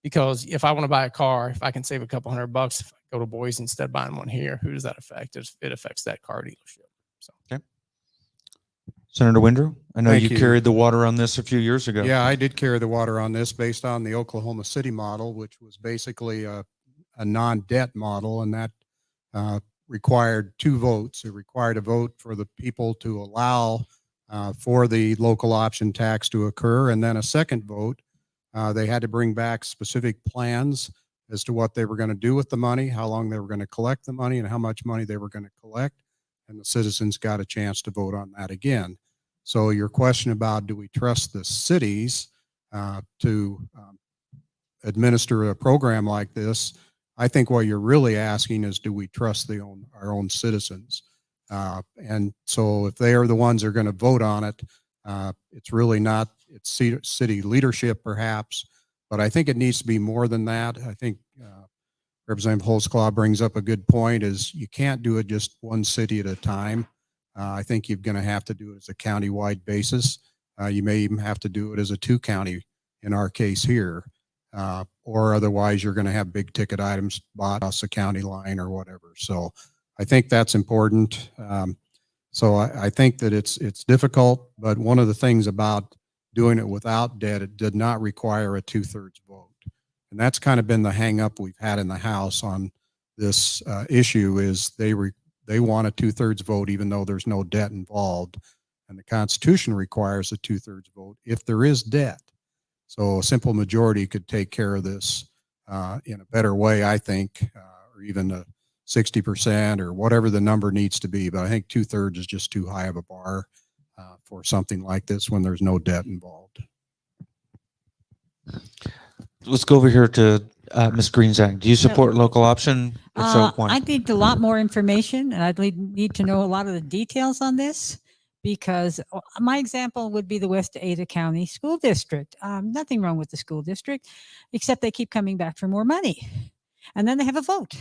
Because if I want to buy a car, if I can save a couple $100 if I go to Boise instead of buying one here, who does that affect? It affects that car dealership. So. Okay. Senator Winder, I know Thank you you. carried the water on this a few years ago. Yeah, I did carry the water on this based on the Oklahoma City model, which was basically a non-debt model, and that required 2 votes. It required a vote for the people to allow for the local option tax to occur, and then a second vote. They had to bring back specific plans as to what they were going to do with the money, how long they were going to collect the money, and how much money they were going to collect. And the citizens got a chance to vote on that again. So your question about do we trust the cities to administer a program like this, I think what you're really asking is, do we trust our own citizens? And so if they are the ones that are going to vote on it, it's really not, it's city leadership perhaps, but I think it needs to be more than that. I think Representative Holtzclaw brings up a good point, is you can't do it just one city at a time. I think you're going to have to do it as a county-wide basis. You may even have to do it as a 2-county, in our case here, or otherwise you're going to have big ticket items bought across the county line or whatever. So I think that's important. So I think that it's difficult, but one of the things about doing it without debt, it did not require a 2/3 vote. And that's kind of been the hang up we've had in the House on this issue, is they want a 2/3 vote even though there's no debt involved. And the Constitution requires a 2/3 vote if there is debt. So a simple majority could take care of this in a better way, I think, or even a 60% or whatever the number needs to be. But I think 2/3 is just too high of a bar for something like this when there's no debt involved. Let's go over here to Ms. Greenzang. Do you support local option? If so, why? I need a lot more information, and I'd need to know a lot of the details on this, because my example would be the West Ada County School District. Nothing wrong with the school district, except they keep coming back for more money. And then they have a vote,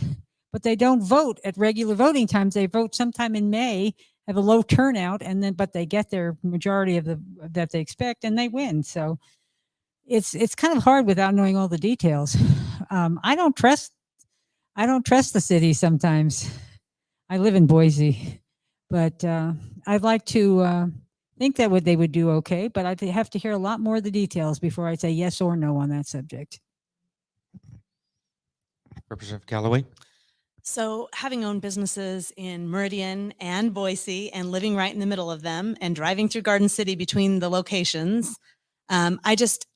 but they don't vote at regular voting times. They vote sometime in May, have a low turnout, and then, but they get their majority of that they expect, and they win. So it's kind of hard without knowing all the details. I don't trust the city sometimes. I live in Boise, but I'd like to think that they would do okay, but I'd have to hear a lot more of the details before I say yes or no on that subject. Representative Callaway. So having owned businesses in Meridian and Boise and living right in the middle of them and driving through Garden City between the locations, I just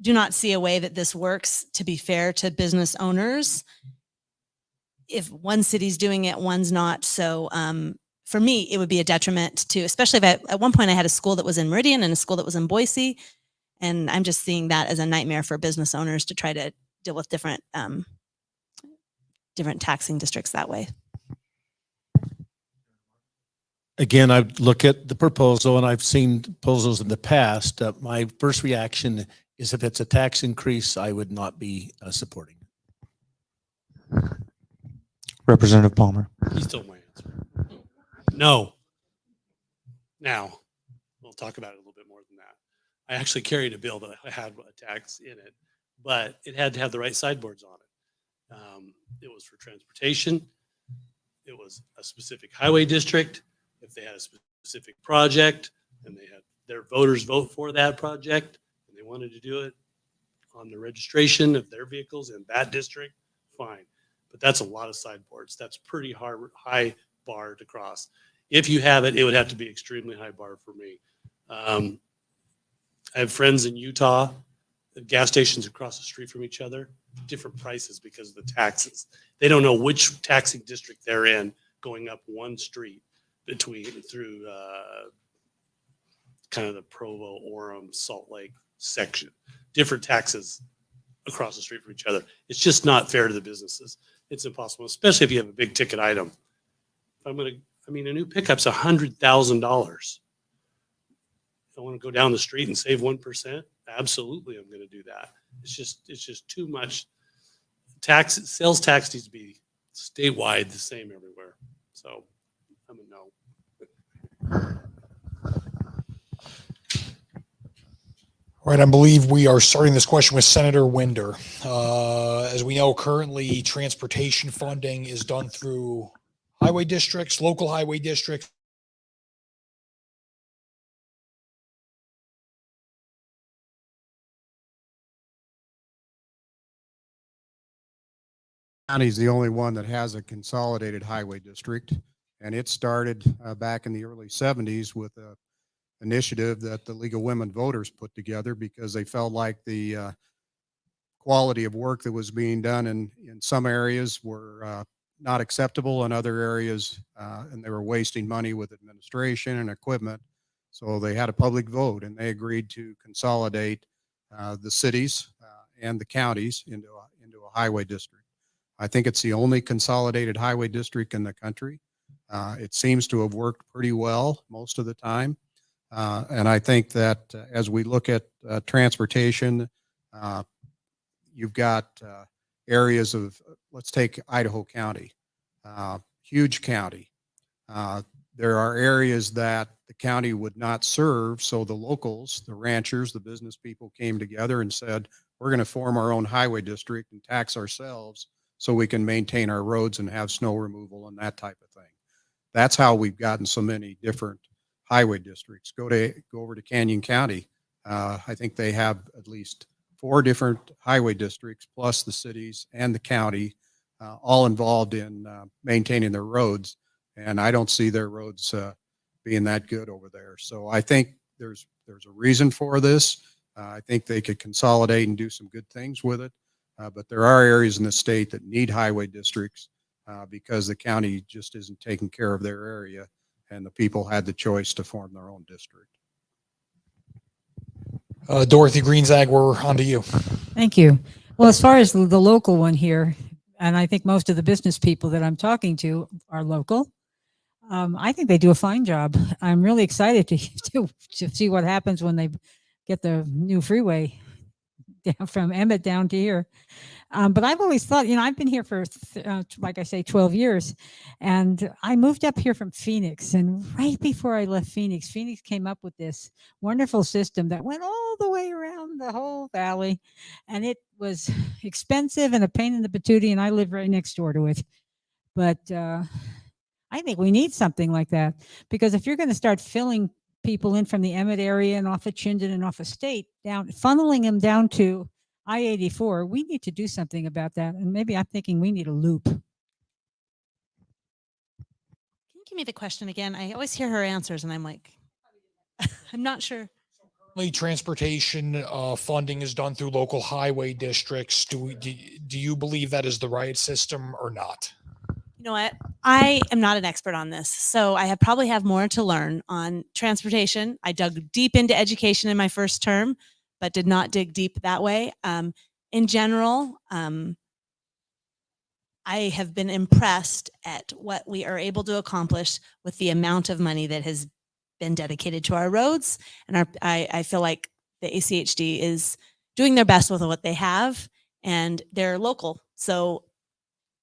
do not see a way that this works to be fair to business owners. If one city's doing it, one's not. So for me, it would be a detriment to, especially if at one point I had a school that was in Meridian and a school that was in Boise. And I'm just seeing that as a nightmare for business owners to try to deal with different taxing districts that way. Again, I look at the proposal, and I've seen proposals in the past. My first reaction is, if it's a tax increase, I would not be supporting it. Representative Palmer. He stole my answer. No. Now, we'll talk about it a little bit more than that. I actually carried a bill that had a tax in it, but it had to have the right sideboards on it. It was for transportation. It was a specific highway district. If they had a specific project and they had their voters vote for that project and they wanted to do it on the registration of their vehicles in that district, fine. But that's a lot of sideboards. That's pretty high bar to cross. If you have it, it would have to be extremely high bar for me. I have friends in Utah, gas stations across the street from each other, different prices because of the taxes. They don't know which taxing district they're in going up one street through kind of the Provo, Orem, Salt Lake section. Different taxes across the street from each other. It's just not fair to the businesses. It's impossible, especially if you have a big ticket item. A new pickup's $100,000. I want to go down the street and save 1%. Absolutely, I'm going to do that. It's just too much. Sales tax needs to be statewide, the same everywhere. So I'm a no. All right, I believe we are starting this question with Senator Winder. As we know, currently transportation funding is done through highway districts, local highway districts. County's the only one that has a consolidated highway district, and it started back in the early 70s with a initiative that the League of Women Voters put together because they felt like the quality of work that was being done in some areas were not acceptable in other areas, and they were wasting money with administration and equipment. So they had a public vote and they agreed to consolidate the cities and the counties into a highway district. I think it's the only consolidated highway district in the country. It seems to have worked pretty well most of the time. And I think that as we look at transportation, you've got areas of, let's take Idaho County, huge county. There are areas that the county would not serve. So the locals, the ranchers, the business people came together and said, we're going to form our own highway district and tax ourselves so we can maintain our roads and have snow removal and that type of thing. That's how we've gotten so many different highway districts. Go over to Canyon County. I think they have at least 4 different highway districts, plus the cities and the county, all involved in maintaining their roads. And I don't see their roads being that good over there. So I think there's a reason for this. I think they could consolidate and do some good things with it. But there are areas in the state that need highway districts because the county just isn't taking care of their area, and the people had the choice to form their own district. Dorothy Greenzag, we're on to you. Thank you. Well, as far as the local one here, and I think most of the business people that I'm talking to are local. I think they do a fine job. I'm really excited to see what happens when they get the new freeway down from Emmett down to here. But I've always thought, I've been here for, like I say, 12 years. And I moved up here from Phoenix. And right before I left Phoenix came up with this wonderful system that went all the way around the whole valley. And it was expensive and a pain in the patootie. And I live right next door to it. But I think we need something like that. Because if you're going to start filling people in from the Emmett area and off of Chinden and off of State, funneling them down to I-84, we need to do something about that. And maybe I'm thinking we need a loop. Can you give me the question again? I always hear her answers and I'm like, I'm not sure. Transportation funding is done through local highway districts. Do you believe that is the right system or not? You know what? I am not an expert on this, so I probably have more to learn on transportation. I dug deep into education in my first term, but did not dig deep that way. In general, I have been impressed at what we are able to accomplish with the amount of money that has been dedicated to our roads. And I feel like the ACHD is doing their best with what they have, and they're local. So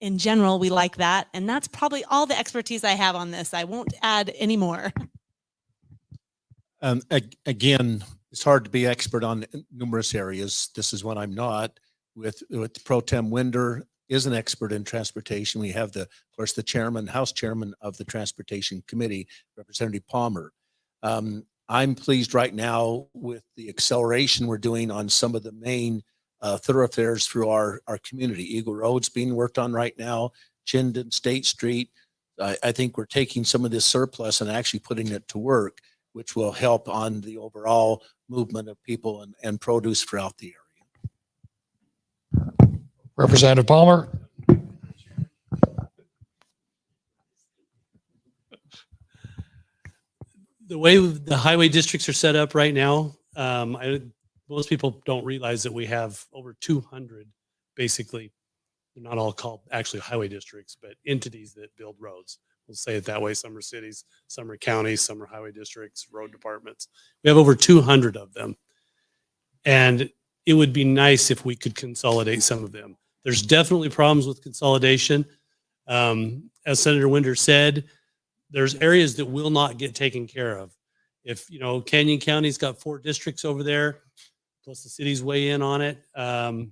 in general, we like that. And that's probably all the expertise I have on this. I won't add any more. Again, it's hard to be expert on numerous areas. This is one I'm not. With Pro Tem Winder is an expert in transportation. We have of course, the chairman, House Chairman of the Transportation Committee, Representative Palmer. I'm pleased right now with the acceleration we're doing on some of the main thoroughfares through our community. Eagle Road's being worked on right now, Chinden, State Street. I think we're taking some of this surplus and actually putting it to work, which will help on the overall movement of people and produce throughout the area. Representative Palmer. The way the highway districts are set up right now, most people don't realize that we have over 200, basically. They're not all called actually highway districts, but entities that build roads. We'll say it that way. Some are cities, some are counties, some are highway districts, road departments. We have over 200 of them. And it would be nice if we could consolidate some of them. There's definitely problems with consolidation. As Senator Winder said, there's areas that will not get taken care of. If, Canyon County's got 4 districts over there, plus the cities weigh in on it. I'm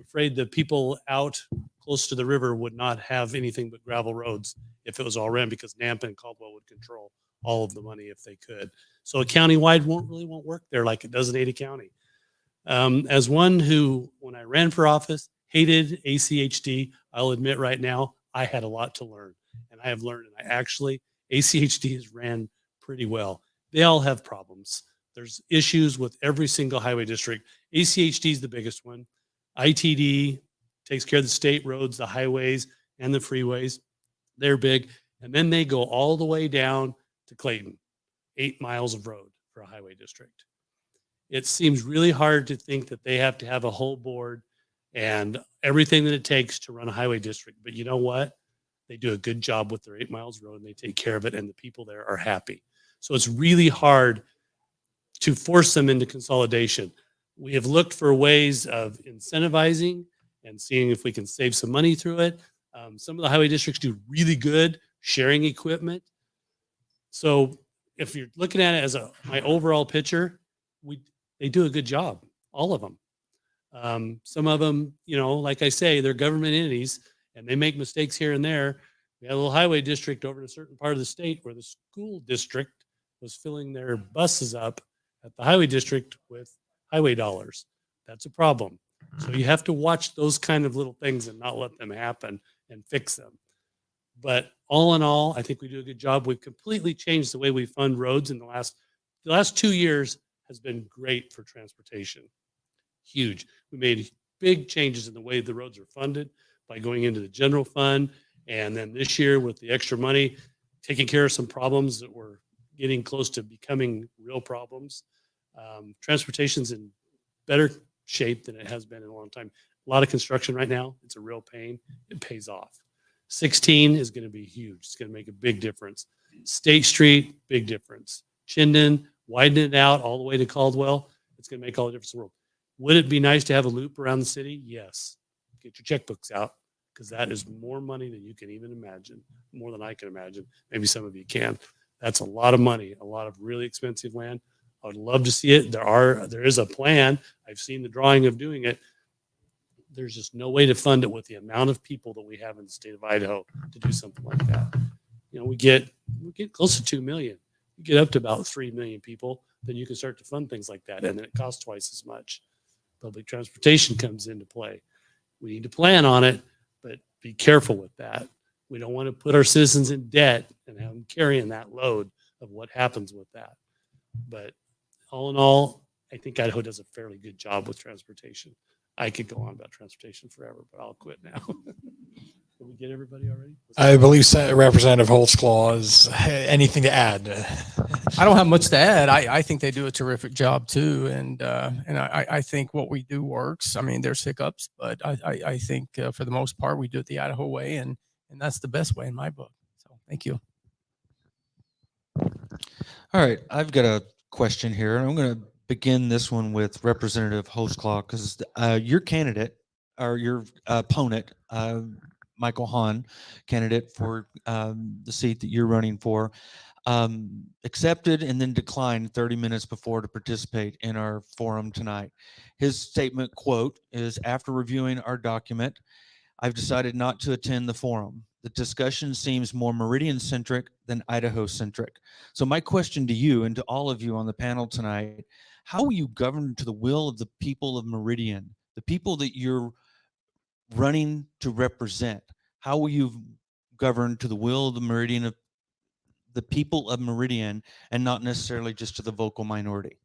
afraid the people out close to the river would not have anything but gravel roads if it was all ran, because Nampa and Caldwell would control all of the money if they could. So a countywide won't work there like it does in Ada County. As one who, when I ran for office, hated ACHD, I'll admit right now, I had a lot to learn. And I have learned, and ACHD has ran pretty well. They all have problems. There's issues with every single highway district. ACHD is the biggest one. ITD takes care of the state roads, the highways, and the freeways. They're big. And then they go all the way down to Clayton. 8 miles of road for a highway district. It seems really hard to think that they have to have a whole board and everything that it takes to run a highway district. But you know what? They do a good job with their 8 miles road and they take care of it, and the people there are happy. So it's really hard to force them into consolidation. We have looked for ways of incentivizing and seeing if we can save some money through it. Some of the highway districts do really good sharing equipment. So if you're looking at it as my overall picture, they do a good job, all of them. Some of them, like I say, they're government entities and they make mistakes here and there. We had a little highway district over in a certain part of the state where the school district was filling their buses up at the highway district with highway dollars. That's a problem. So you have to watch those kind of little things and not let them happen and fix them. But all in all, I think we do a good job. We've completely changed the way we fund roads in the last 2 years has been great for transportation. Huge. We made big changes in the way the roads are funded by going into the general fund. And then this year with the extra money, taking care of some problems that were getting close to becoming real problems. Transportation's in better shape than it has been in a long time. A lot of construction right now. It's a real pain. It pays off. 16 is going to be huge. It's going to make a big difference. State Street, big difference. Chinden, widen it out all the way to Caldwell. It's going to make all the difference in the world. Would it be nice to have a loop around the city? Yes. Get your checkbooks out, because that is more money than you can even imagine, more than I can imagine. Maybe some of you can. That's a lot of money, a lot of really expensive land. I would love to see it. There is a plan. I've seen the drawing of doing it. There's just no way to fund it with the amount of people that we have in the state of Idaho to do something like that. We get close to 2 million. You get up to about 3 million people, then you can start to fund things like that. And then it costs twice as much. Public transportation comes into play. We need to plan on it, but be careful with that. We don't want to put our citizens in debt and have them carrying that load of what happens with that. But all in all, I think Idaho does a fairly good job with transportation. I could go on about transportation forever, but I'll quit now. Did we get everybody already? I believe Representative Holtzclaw has anything to add. I don't have much to add. I think they do a terrific job too, and I think what we do works. I mean, there's hiccups, but I think for the most part we do it the Idaho way, and that's the best way in my book. So thank you. All right, I've got a question here, and I'm going to begin this one with Representative Holtzclaw, because your candidate or your opponent, Michael Hahn, candidate for the seat that you're running for, accepted and then declined 30 minutes before to participate in our forum tonight. His statement, quote, is, "After reviewing our document, I've decided not to attend the forum. The discussion seems more Meridian-centric than Idaho-centric." So my question to you and to all of you on the panel tonight, how will you govern to the will of the people of Meridian, the people that you're running to represent? How will you govern to the will of the people of Meridian, and not necessarily just to the vocal minority?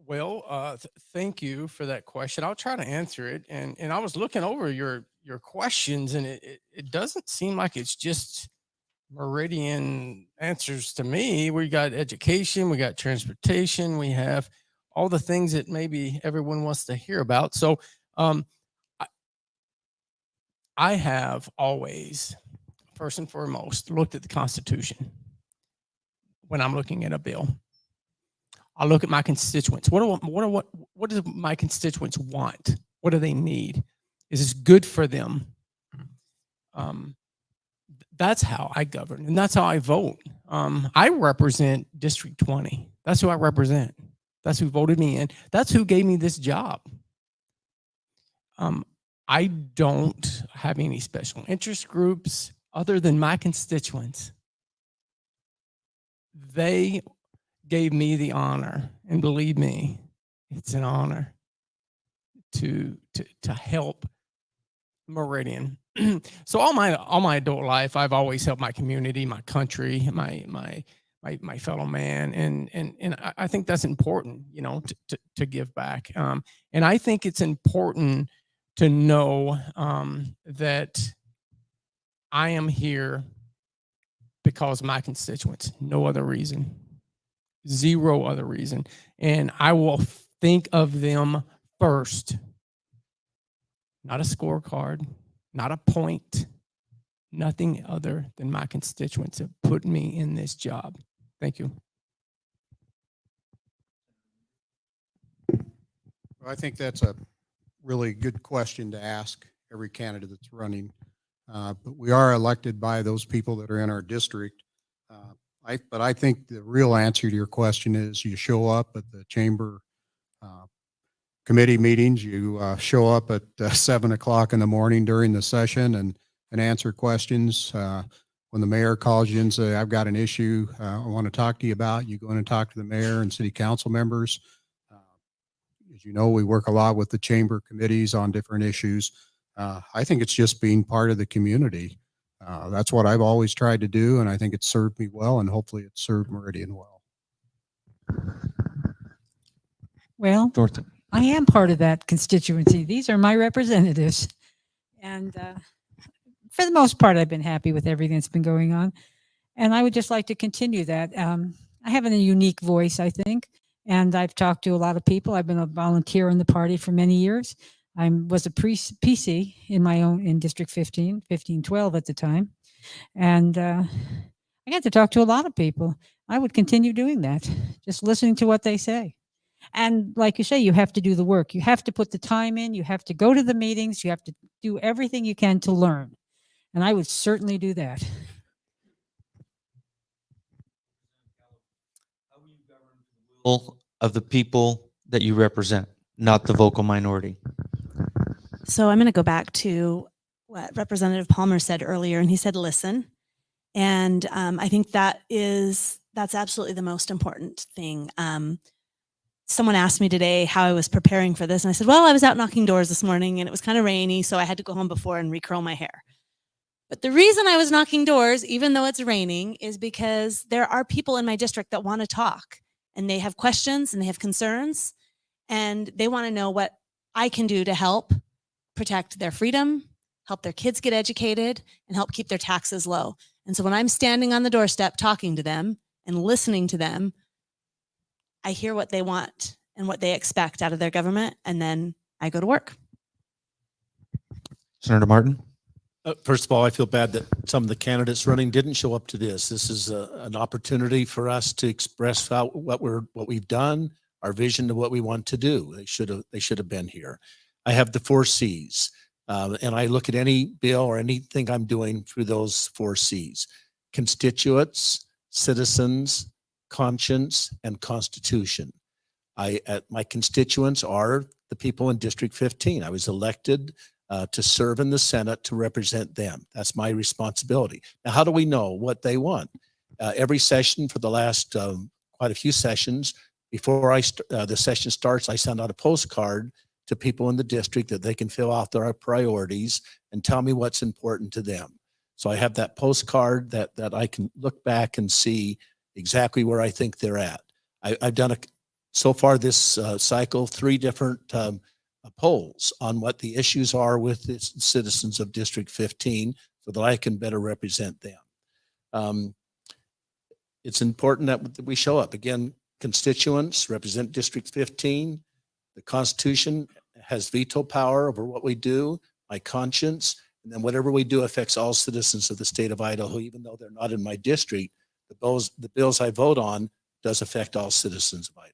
Well, thank you for that question. I'll try to answer it. And I was looking over your questions, and it doesn't seem like it's just Meridian answers to me. We got education, we got transportation, we have all the things that maybe everyone wants to hear about. So I have always, first and foremost, looked at the Constitution when I'm looking at a bill. I look at my constituents. What do my constituents want? What do they need? Is this good for them? That's how I govern, and that's how I vote. I represent District 20. That's who I represent. That's who voted me in. That's who gave me this job. I don't have any special interest groups other than my constituents. They gave me the honor, and believe me, it's an honor to help Meridian. So all my adult life, I've always helped my community, my country, my fellow man, and I think that's important, to give back. And I think it's important to know that I am here because of my constituents. No other reason. Zero other reason. And I will think of them first. Not a scorecard, not a point, nothing other than my constituents have put me in this job. Thank you. Well, I think that's a really good question to ask every candidate that's running. But we are elected by those people that are in our district. But I think the real answer to your question is you show up at the chamber committee meetings, you show up at 7 o'clock in the morning during the session and answer questions. When the mayor calls you and say, I've got an issue I want to talk to you about, you go in and talk to the mayor and city council members. As you know, we work a lot with the chamber committees on different issues. I think it's just being part of the community. That's what I've always tried to do, and I think it's served me well, and hopefully it's served Meridian well. Well, Dorothy. I am part of that constituency. These are my representatives. And for the most part, I've been happy with everything that's been going on. And I would just like to continue that. I have a unique voice, I think. And I've talked to a lot of people. I've been a volunteer in the party for many years. I was a PC in District 1512 at the time. And I got to talk to a lot of people. I would continue doing that, just listening to what they say. And like you say, you have to do the work. You have to put the time in. You have to go to the meetings. You have to do everything you can to learn. And I would certainly do that. Will of the people that you represent, not the vocal minority. So I'm going to go back to what Representative Palmer said earlier, and he said, listen. And I think that's absolutely the most important thing. Someone asked me today how I was preparing for this, and I said, well, I was out knocking doors this morning and it was kind of rainy, so I had to go home before and recurl my hair. But the reason I was knocking doors, even though it's raining, is because there are people in my district that want to talk, and they have questions and they have concerns, and they want to know what I can do to help protect their freedom, help their kids get educated, and help keep their taxes low. And so when I'm standing on the doorstep talking to them and listening to them, I hear what they want and what they expect out of their government, and then I go to work. Senator Martin. First of all, I feel bad that some of the candidates running didn't show up to this. This is an opportunity for us to express out what we've done, our vision of what we want to do. They should have been here. I have the 4 C's, and I look at any bill or anything I'm doing through those 4 C's: constituents, citizens, conscience, and constitution. My constituents are the people in District 15. I was elected to serve in the Senate to represent them. That's my responsibility. Now, how do we know what they want? Every session for the last quite a few sessions, before the session starts, I send out a postcard to people in the district that they can fill out their priorities and tell me what's important to them. So I have that postcard that I can look back and see exactly where I think they're at. I've done so far this cycle 3 different polls on what the issues are with the citizens of District 15 so that I can better represent them. It's important that we show up. Again, constituents represent District 15. The Constitution has veto power over what we do, my conscience, and then whatever we do affects all citizens of the state of Idaho, even though they're not in my district. The bills I vote on does affect all citizens of Idaho.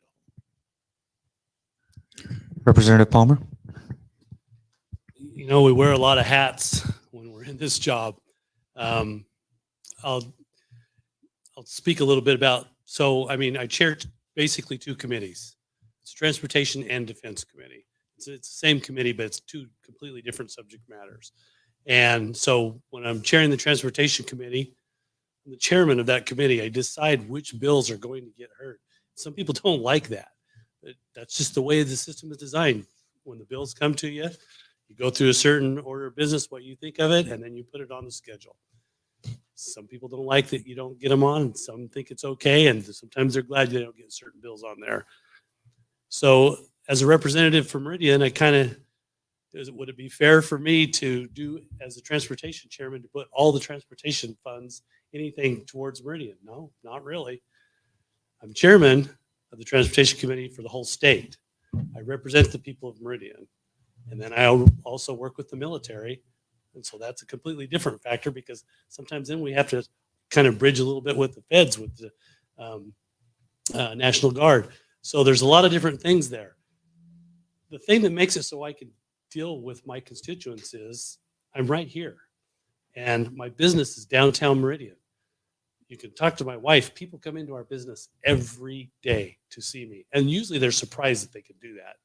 Representative Palmer. You know, we wear a lot of hats when we're in this job. I'll speak a little bit about, I mean, I chair basically 2 committees. It's Transportation and Defense Committee. It's the same committee, but it's 2 completely different subject matters. And so when I'm chairing the Transportation Committee, I'm the chairman of that committee, I decide which bills are going to get heard. Some people don't like that, but that's just the way the system is designed. When the bills come to you, you go through a certain order of business, what you think of it, and then you put it on the schedule. Some people don't like that you don't get them on, and some think it's okay, and sometimes they're glad they don't get certain bills on there. So as a representative for Meridian, would it be fair for me to do, as the transportation chairman, to put all the transportation funds anything towards Meridian. No, not really. I'm chairman of the Transportation Committee for the whole state. I represent the people of Meridian. And then I also work with the military. And so that's a completely different factor, because sometimes then we have to kind of bridge a little bit with the feds, with the National Guard. So there's a lot of different things there. The thing that makes it so I can deal with my constituents is I'm right here. And my business is downtown Meridian. You can talk to my wife. People come into our business every day to see me. And usually they're surprised that they can do that.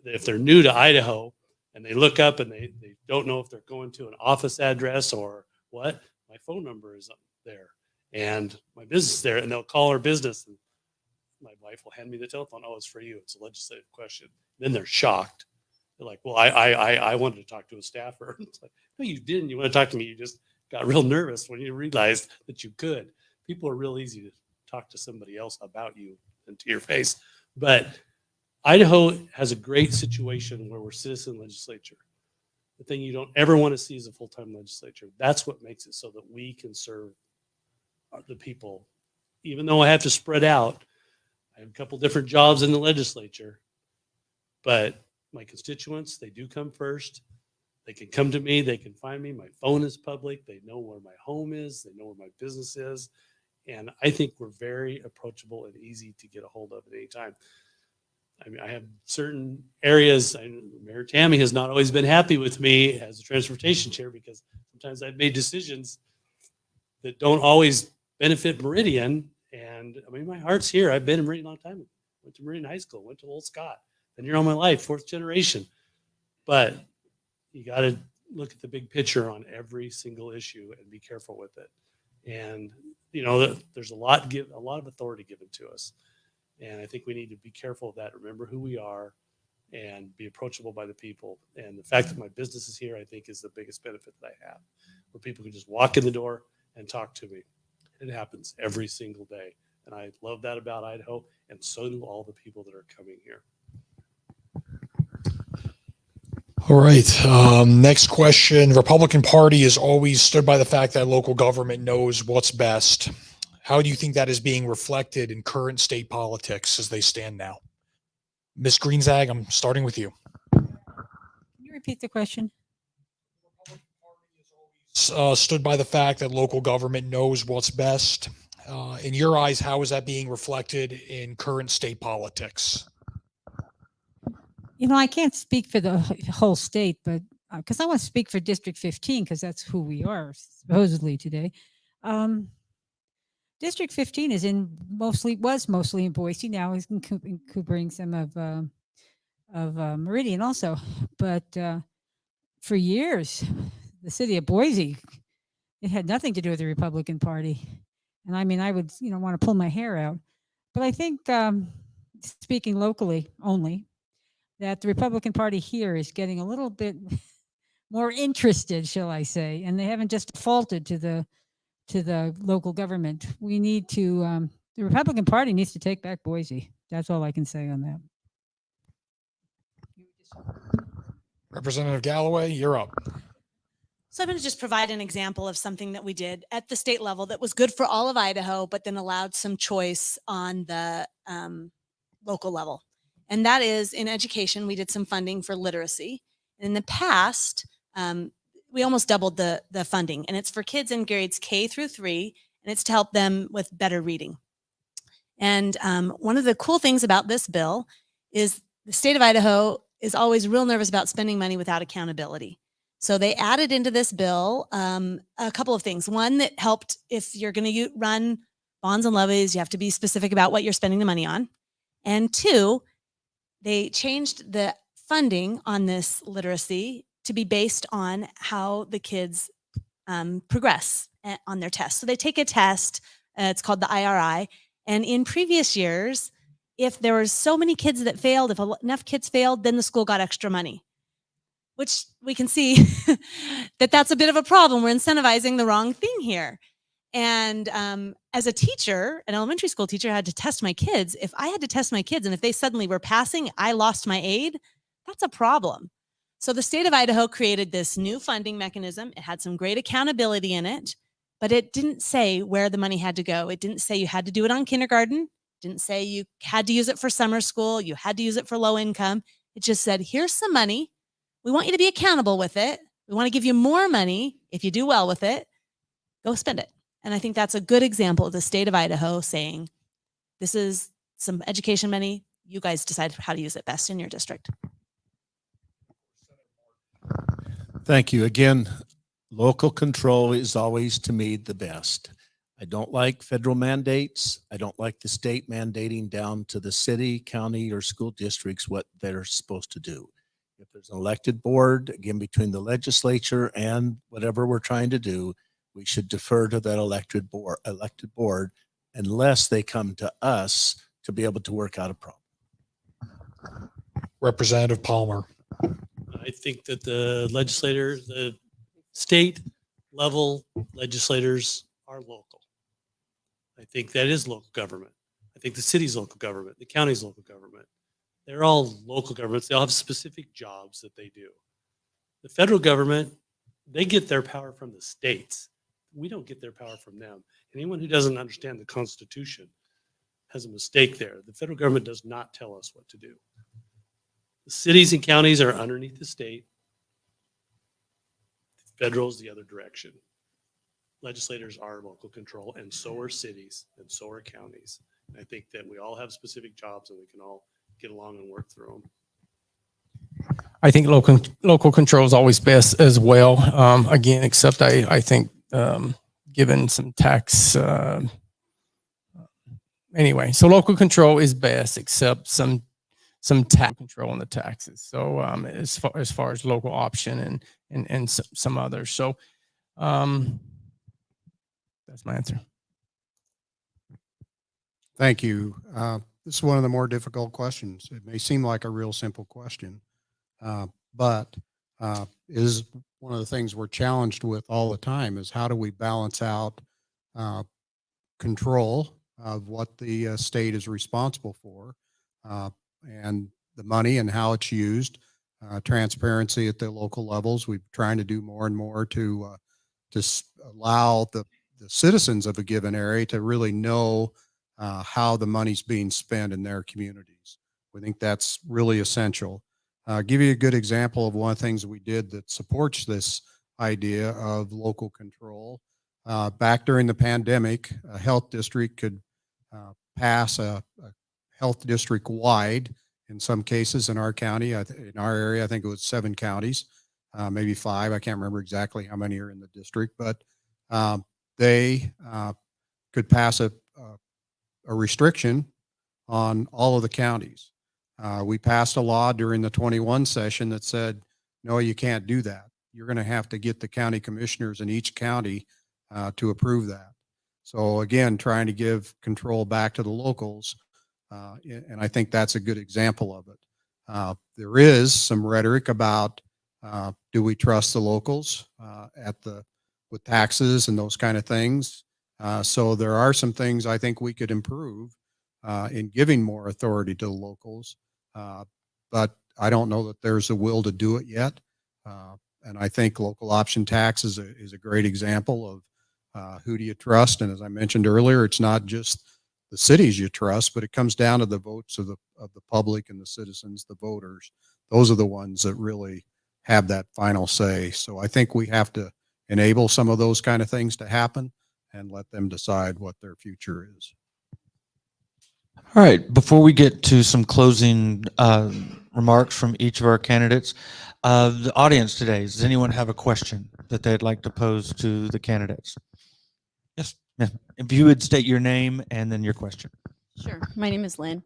If they're new to Idaho and they look up and they don't know if they're going to an office address or what, my phone number is up there and my business is there, and they'll call our business and my wife will hand me the telephone. Oh, it's for you. It's a legislative question. Then they're shocked. They're like, well, I wanted to talk to a staffer. It's like, no, you didn't. You want to talk to me. You just got real nervous when you realized that you could. People are real easy to talk to somebody else about you than to your face. But Idaho has a great situation where we're citizen legislature. The thing you don't ever want to see is a full-time legislature. That's what makes it so that we can serve the people. Even though I have to spread out, I have a couple different jobs in the legislature, but my constituents, they do come first. They can come to me. They can find me. My phone is public. They know where my home is. They know where my business is. And I think we're very approachable and easy to get a hold of at any time. I mean, I have certain areas. Mayor Tammy has not always been happy with me as a transportation chair, because sometimes I've made decisions that don't always benefit Meridian. And I mean, my heart's here. I've been in Meridian a long time. Went to Meridian High School, went to Old Scott. Been here all my life, 4th generation. But you got to look at the big picture on every single issue and be careful with it. And you know, there's a lot of authority given to us. And I think we need to be careful of that. Remember who we are and be approachable by the people. And the fact that my business is here, I think, is the biggest benefit that I have, where people can just walk in the door and talk to me. It happens every single day. And I love that about Idaho. And so do all the people that are coming here. All right. Next question. The Republican Party has always stood by the fact that local government knows what's best. How do you think that is being reflected in current state politics as they stand now? Ms. Greenzag, I'm starting with you. Can you repeat the question? Stood by the fact that local government knows what's best. In your eyes, how is that being reflected in current state politics? You know, I can't speak for the whole state, but because I want to speak for District 15, because that's who we are supposedly today. District 15 was mostly in Boise. Now is incorporating some of Meridian also. But for years, the city of Boise, it had nothing to do with the Republican Party. And I mean, I would, want to pull my hair out. But I think, speaking locally only, that the Republican Party here is getting a little bit more interested, shall I say, and they haven't just defaulted to the local government. We need to, the Republican Party needs to take back Boise. That's all I can say on that. Representative Galloway, you're up. So I'm going to just provide an example of something that we did at the state level that was good for all of Idaho, but then allowed some choice on the local level. And that is in education, we did some funding for literacy. In the past, we almost doubled the funding, and it's for kids in grades K through 3, and it's to help them with better reading. And one of the cool things about this bill is the state of Idaho is always real nervous about spending money without accountability. So they added into this bill a couple of things. One that helped, if you're going to run bonds and levies, you have to be specific about what you're spending the money on. And 2, they changed the funding on this literacy to be based on how the kids progress on their tests. So they take a test, it's called the IRI. And in previous years, if there were so many kids that failed, if enough kids failed, then the school got extra money, which we can see that that's a bit of a problem. We're incentivizing the wrong thing here. And as a teacher, an elementary school teacher, I had to test my kids. If I had to test my kids and if they suddenly were passing, I lost my aid, that's a problem. So the state of Idaho created this new funding mechanism. It had some great accountability in it. but it didn't say where the money had to go. It didn't say you had to do it on kindergarten. Didn't say you had to use it for summer school. You had to use it for low income. It just said, here's some money. We want you to be accountable with it. We want to give you more money if you do well with it. Go spend it. And I think that's a good example of the state of Idaho saying, this is some education money. You guys decide how to use it best in your district. Thank you. Again, local control is always, to me, the best. I don't like federal mandates. I don't like the state mandating down to the city, county, or school districts what they're supposed to do. If there's an elected board, again, between the legislature and whatever we're trying to do, we should defer to that elected board unless they come to us to be able to work out a problem. Representative Palmer. I think that the state level legislators are local. I think that is local government. I think the city's local government, the county's local government. They're all local governments. They all have specific jobs that they do. The federal government, they get their power from the states. We don't get their power from them. Anyone who doesn't understand the Constitution has a mistake there. The federal government does not tell us what to do. The cities and counties are underneath the state. Federal is the other direction. Legislators are local control, and so are cities, and so are counties. And I think that we all have specific jobs, and we can all get along and work through them. I think local control is always best as well. Again, except I think given some tax, anyway, so local control is best, except some tax control on the taxes. So as far as local option and some others. So that's my answer. Thank you. This is one of the more difficult questions. It may seem like a real simple question, but is one of the things we're challenged with all the time is how do we balance out control of what the state is responsible for and the money and how it's used, transparency at the local levels. We're trying to do more and more to allow the citizens of a given area to really know how the money's being spent in their communities. We think that's really essential. Give you a good example of one of the things we did that supports this idea of local control. Back during the pandemic, a health district could pass a health district wide. In some cases in our county, in our area, I think it was 7 counties, maybe 5. I can't remember exactly how many are in the district, but they could pass a restriction on all of the counties. We passed a law during the 21 session that said, no, you can't do that. You're going to have to get the county commissioners in each county to approve that. So again, trying to give control back to the locals. And I think that's a good example of it. There is some rhetoric about do we trust the locals with taxes and those kind of things. So there are some things I think we could improve in giving more authority to the locals. But I don't know that there's a will to do it yet. And I think local option tax is a great example of who do you trust. And as I mentioned earlier, it's not just the cities you trust, but it comes down to the votes of the public and the citizens, the voters. Those are the ones that really have that final say. So I think we have to enable some of those kind of things to happen and let them decide what their future is. All right. Before we get to some closing remarks from each of our candidates, the audience today, does anyone have a question that they'd like to pose to the candidates? Yes. Yeah. If you would state your name and then your question. Sure. My name is Lynn.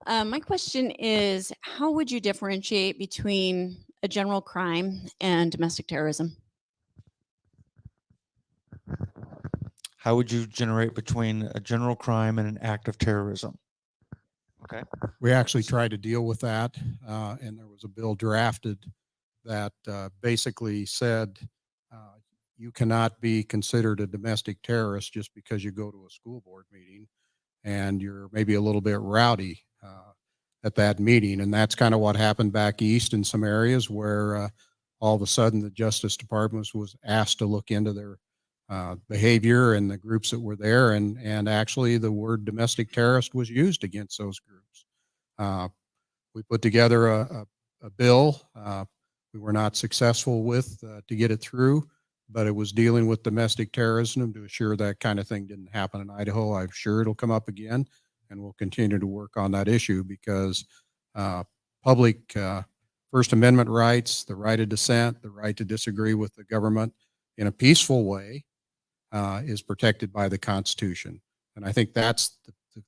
My question is, how would you differentiate between a general crime and domestic terrorism? How would you generate between a general crime and an act of terrorism? Okay. We actually tried to deal with that, and there was a bill drafted that basically said you cannot be considered a domestic terrorist just because you go to a school board meeting and you're maybe a little bit rowdy at that meeting. And that's kind of what happened back east in some areas where all of a sudden the Justice Department was asked to look into their behavior and the groups that were there. And actually the word domestic terrorist was used against those groups. We put together a bill. We were not successful with to get it through, but it was dealing with domestic terrorism to assure that kind of thing didn't happen in Idaho. I'm sure it'll come up again, and we'll continue to work on that issue because public First Amendment rights, the right of dissent, the right to disagree with the government in a peaceful way is protected by the Constitution. And I think that's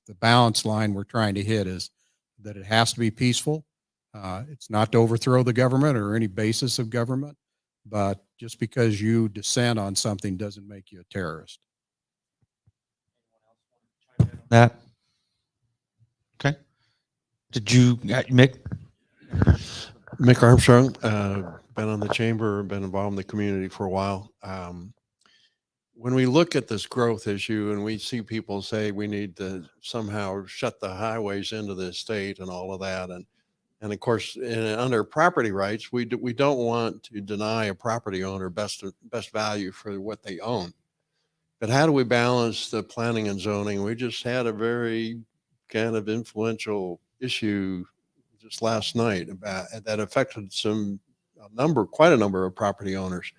the balance line we're trying to hit, is that it has to be peaceful. It's not to overthrow the government or any basis of government, but just because you dissent on something doesn't make you a terrorist. That. Okay. Did you, Mick? Mick Armstrong, been on the chamber, been involved in the community for a while. When we look at this growth issue and we see people say we need to somehow shut the highways into the state and all of that, and of course, under property rights, we don't want to deny a property owner best value for what they own. But how do we balance the planning and zoning? We just had a very kind of influential issue just last night about that affected quite a number of property owners.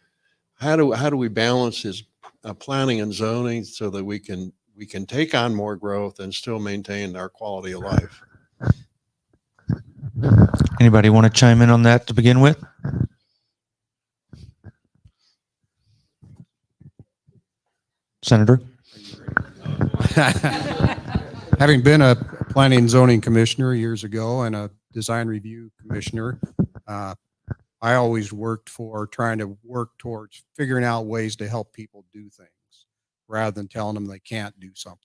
How do we balance his planning and zoning so that we can take on more growth and still maintain our quality of life? Anybody want to chime in on that to begin with? Senator? Having been a planning and zoning commissioner years ago and a design review commissioner, I always trying to work towards figuring out ways to help people do things rather than telling them they can't do something.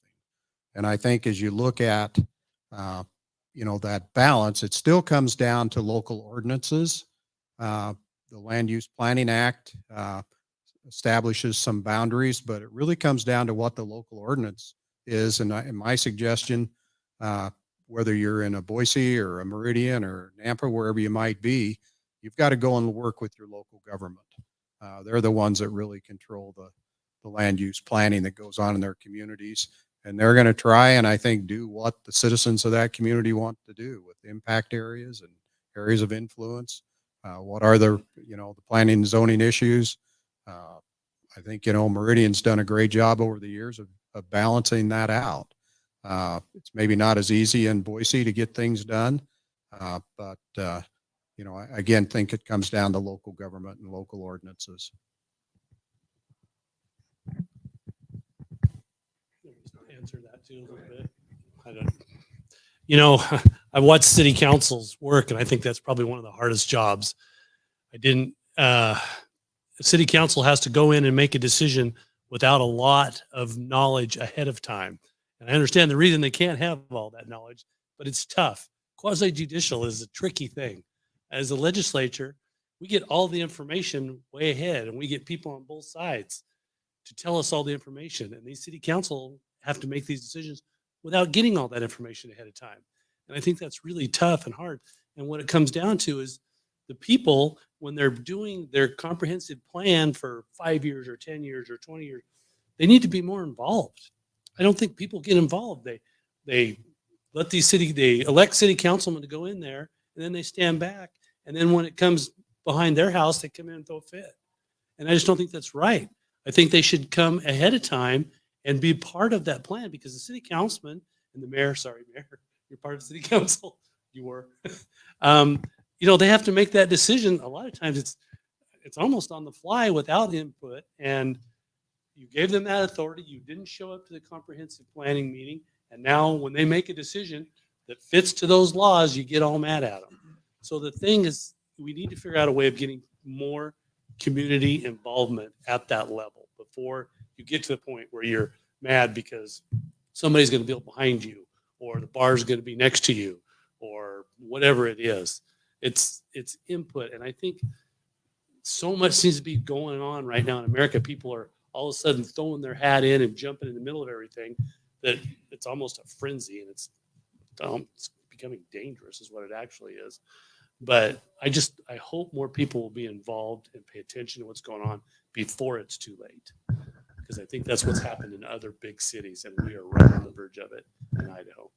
And I think as you look at, that balance, it still comes down to local ordinances. The Land Use Planning Act establishes some boundaries, but it really comes down to what the local ordinance is. And my suggestion, whether you're in a Boise or a Meridian or Nampa, wherever you might be, you've got to go and work with your local government. They're the ones that really control the land use planning that goes on in their communities. And they're going to try and I think do what the citizens of that community want to do with impact areas and areas of influence. What are the planning and zoning issues? I think, Meridian's done a great job over the years of balancing that out. It's maybe not as easy in Boise to get things done, but I again think it comes down to local government and local ordinances. Answer that too a little bit. I don't. I watched city councils work, and I think that's probably one of the hardest jobs. City council has to go in and make a decision without a lot of knowledge ahead of time. And I understand the reason they can't have all that knowledge, but it's tough. Quasi-judicial is a tricky thing. As a legislature, we get all the information way ahead, and we get people on both sides to tell us all the information. And these city council have to make these decisions without getting all that information ahead of time. And I think that's really tough and hard. And what it comes down to is the people, when they're doing their comprehensive plan for 5 years or 10 years or 20 years, they need to be more involved. I don't think people get involved. They elect city councilmen to go in there, and then they stand back. And then when it comes behind their house, they come in and throw a fit. And I just don't think that's right. I think they should come ahead of time and be part of that plan, because the city councilman and the mayor, you're part of city council. You were, they have to make that decision. A lot of times it's almost on the fly without input, and you gave them that authority. You didn't show up to the comprehensive planning meeting. And now when they make a decision that fits to those laws, you get all mad at them. So the thing is, we need to figure out a way of getting more community involvement at that level before you get to the point where you're mad because somebody's going to build behind you, or the bar's going to be next to you, or whatever it is. It's input. And I think so much seems to be going on right now in America. People are all of a sudden throwing their hat in and jumping in the middle of everything, that it's almost a frenzy, and it's becoming dangerous is what it actually is. But I hope more people will be involved and pay attention to what's going on before it's too late. because I think that's what's happened in other big cities, and we are right on the verge of it in Idaho.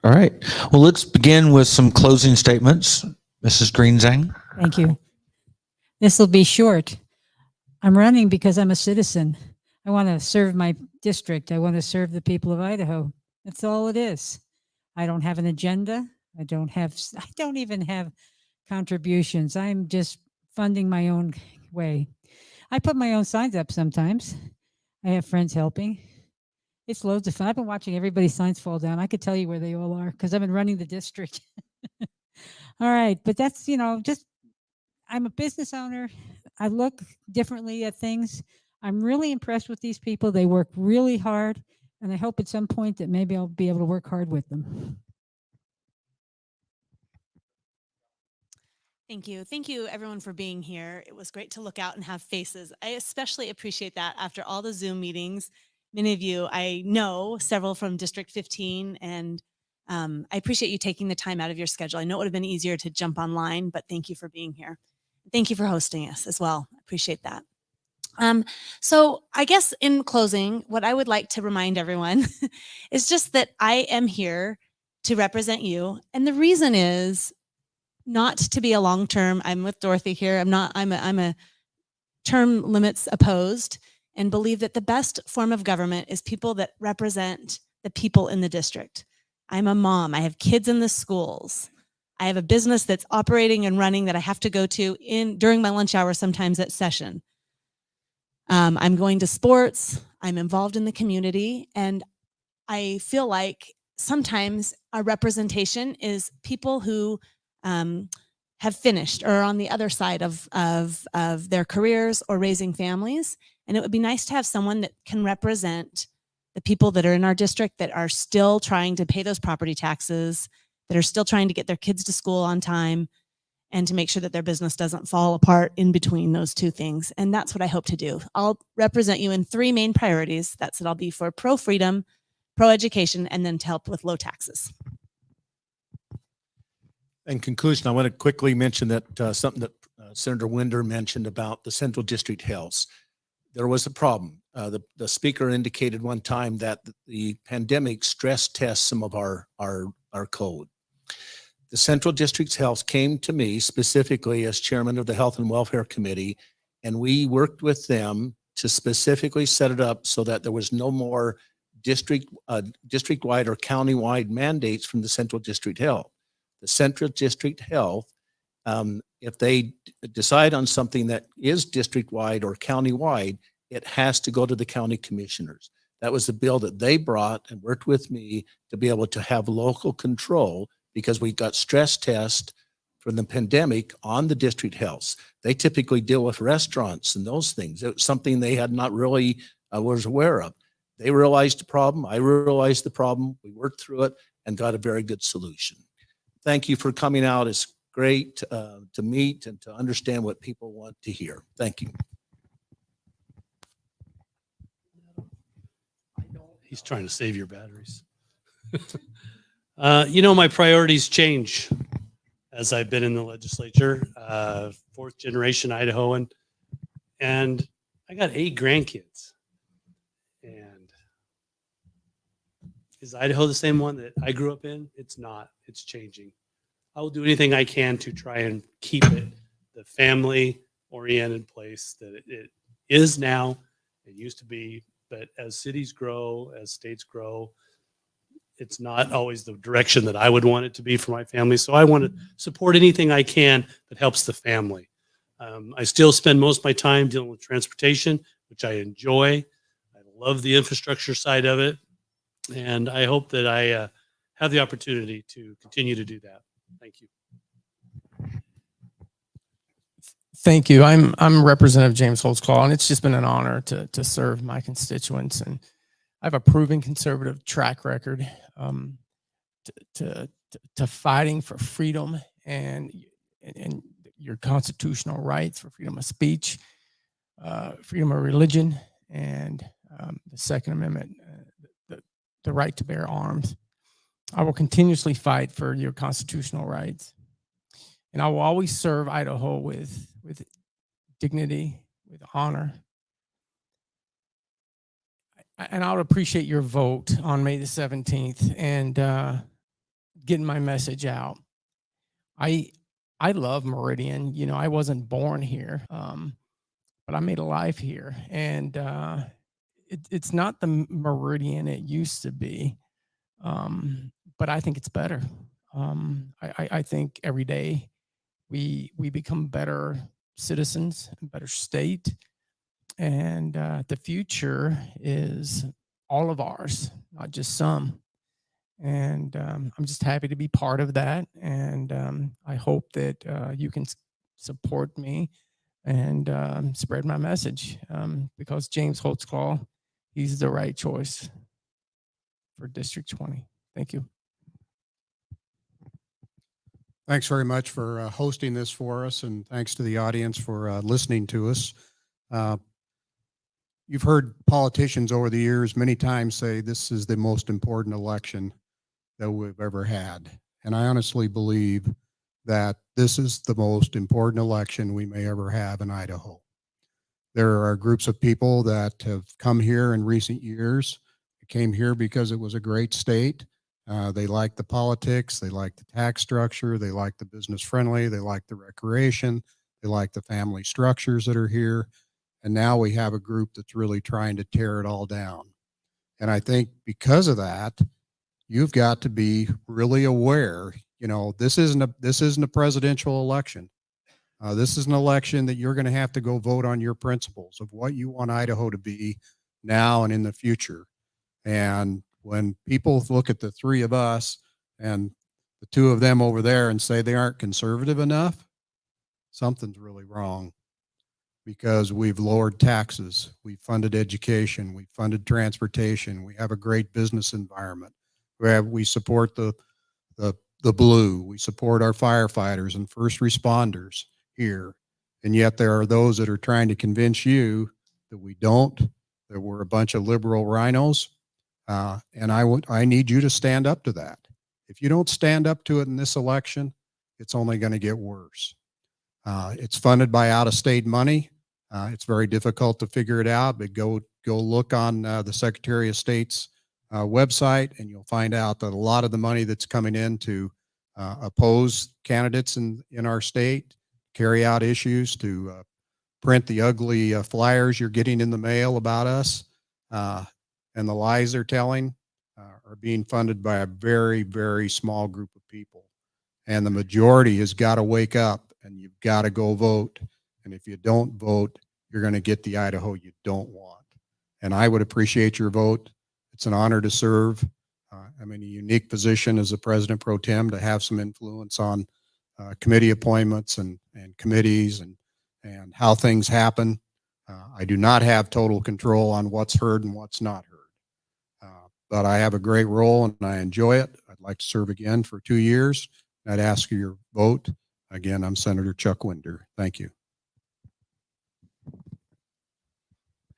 All right. Well, let's begin with some closing statements. Mrs. Greenzang. Thank you. This will be short. I'm running because I'm a citizen. I want to serve my district. I want to serve the people of Idaho. That's all it is. I don't have an agenda. I don't even have contributions. I'm just funding my own way. I put my own signs up sometimes. I have friends helping. It's loads of fun. I've been watching everybody's signs fall down. I could tell you where they all are because I've been running the district. All right. But that's, just I'm a business owner. I look differently at things. I'm really impressed with these people. They work really hard. And I hope at some point that maybe I'll be able to work hard with them. Thank you. Thank you, everyone, for being here. It was great to look out and have faces. I especially appreciate that after all the Zoom meetings. Many of you, I know several from District 15, and I appreciate you taking the time out of your schedule. I know it would have been easier to jump online, but thank you for being here. Thank you for hosting us as well. I appreciate that. So I guess in closing, what I would like to remind everyone is just that I am here to represent you. And the reason is not to be a long-term, I'm with Dorothy here. I'm a term limits opposed, and believe that the best form of government is people that represent the people in the district. I'm a mom. I have kids in the schools. I have a business that's operating and running that I have to go to during my lunch hour, sometimes at session. I'm going to sports. I'm involved in the community. And I feel like sometimes our representation is people who have finished or are on the other side of their careers or raising families. And it would be nice to have someone that can represent the people that are in our district that are still trying to pay those property taxes, that are still trying to get their kids to school on time, and to make sure that their business doesn't fall apart in between those two things. And that's what I hope to do. I'll represent you in three main priorities. That's what I'll be for: pro-freedom, pro-education, and then to help with low taxes. In conclusion, I want to quickly mention that something that Senator Winder mentioned about the Central District Health. There was a problem. The speaker indicated one time that the pandemic stress tests some of our code. The Central District's Health came to me specifically as chairman of the Health and Welfare Committee, and we worked with them to specifically set it up so that there was no more district-wide or county-wide mandates from the Central District Health. The Central District Health, if they decide on something that is district-wide or county-wide, it has to go to the county commissioners. That was the bill that they brought and worked with me to be able to have local control, because we got stress tests from the pandemic on the district health. They typically deal with restaurants and those things. It was something they had not really was aware of. They realized the problem. I realized the problem. We worked through it and got a very good solution. Thank you for coming out. It's great to meet and to understand what people want to hear. Thank you. He's trying to save your batteries. My priorities change as I've been in the legislature, fourth generation Idahoan, and I got 8 grandkids. And is Idaho the same one that I grew up in? It's not. It's changing. I will do anything I can to try and keep it the family-oriented place that it is now. It used to be, but as cities grow, as states grow, it's not always the direction that I would want it to be for my family. So I want to support anything I can that helps the family. I still spend most of my time dealing with transportation, which I enjoy. I love the infrastructure side of it. And I hope that I have the opportunity to continue to do that. Thank you. Thank you. I'm Representative James Holtzclaw, and it's just been an honor to serve my constituents. And I have a proven conservative track record to fighting for freedom and your constitutional rights, for freedom of speech, freedom of religion, and the Second Amendment, the right to bear arms. I will continuously fight for your constitutional rights, and I will always serve Idaho with dignity with honor. And I would appreciate your vote on May the 17th and getting my message out. I love Meridian. You know, I wasn't born here, but I made a life here, and it's not the Meridian it used to be, but I think it's better. I think every day we become better citizens, a better state, and the future is all of ours, not just some. And I'm just happy to be part of that. And I hope that you can support me and spread my message because James Holtzclaw, he's the right choice for District 20. Thank you. Thanks very much for hosting this for us, and thanks to the audience for listening to us. You've heard politicians over the years many times say this is the most important election that we've ever had. And I honestly believe that this is the most important election we may ever have in Idaho. There are groups of people that have come here in recent years. They came here because it was a great state. They like the politics, they like the tax structure, they like the business friendly, they like the recreation, they like the family structures that are here. And now we have a group that's really trying to tear it all down. And I think because of that, you've got to be really aware, you know, this isn't a presidential election. This is an election that you're going to have to go vote on your principles of what you want Idaho to be now and in the future. And when people look at the three of us and the two of them over there and say they aren't conservative enough, something's really wrong, because we've lowered taxes, we've funded education, we've funded transportation, we have a great business environment. We support the blue. We support our firefighters and first responders here. And yet there are those that are trying to convince you that we don't, that we're a bunch of liberal rhinos. And I need you to stand up to that. If you don't stand up to it in this election, it's only going to get worse. It's funded by out-of-state money. It's very difficult to figure it out, but go look on the Secretary of State's website, and you'll find out that a lot of the money that's coming in to oppose candidates in our state, carry out issues, to print the ugly flyers you're getting in the mail about us, and the lies they're telling are being funded by a very, very small group of people. And the majority has got to wake up, and you've got to go vote. And if you don't vote, you're going to get the Idaho you don't want. And I would appreciate your vote. It's an honor to serve. I'm in a unique position as the president pro tem to have some influence on committee appointments and committees and how things happen. I do not have total control on what's heard and what's not heard. But I have a great role and I enjoy it. I'd like to serve again for 2 years. I'd ask you your vote. Again, I'm Senator Chuck Winder. Thank you.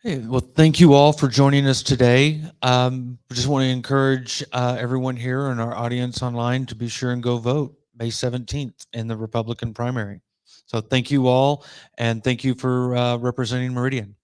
Hey, well, thank you all for joining us today. We just want to encourage everyone here and our audience online to be sure and go vote May 17th in the Republican primary. So thank you all, and thank you for representing Meridian.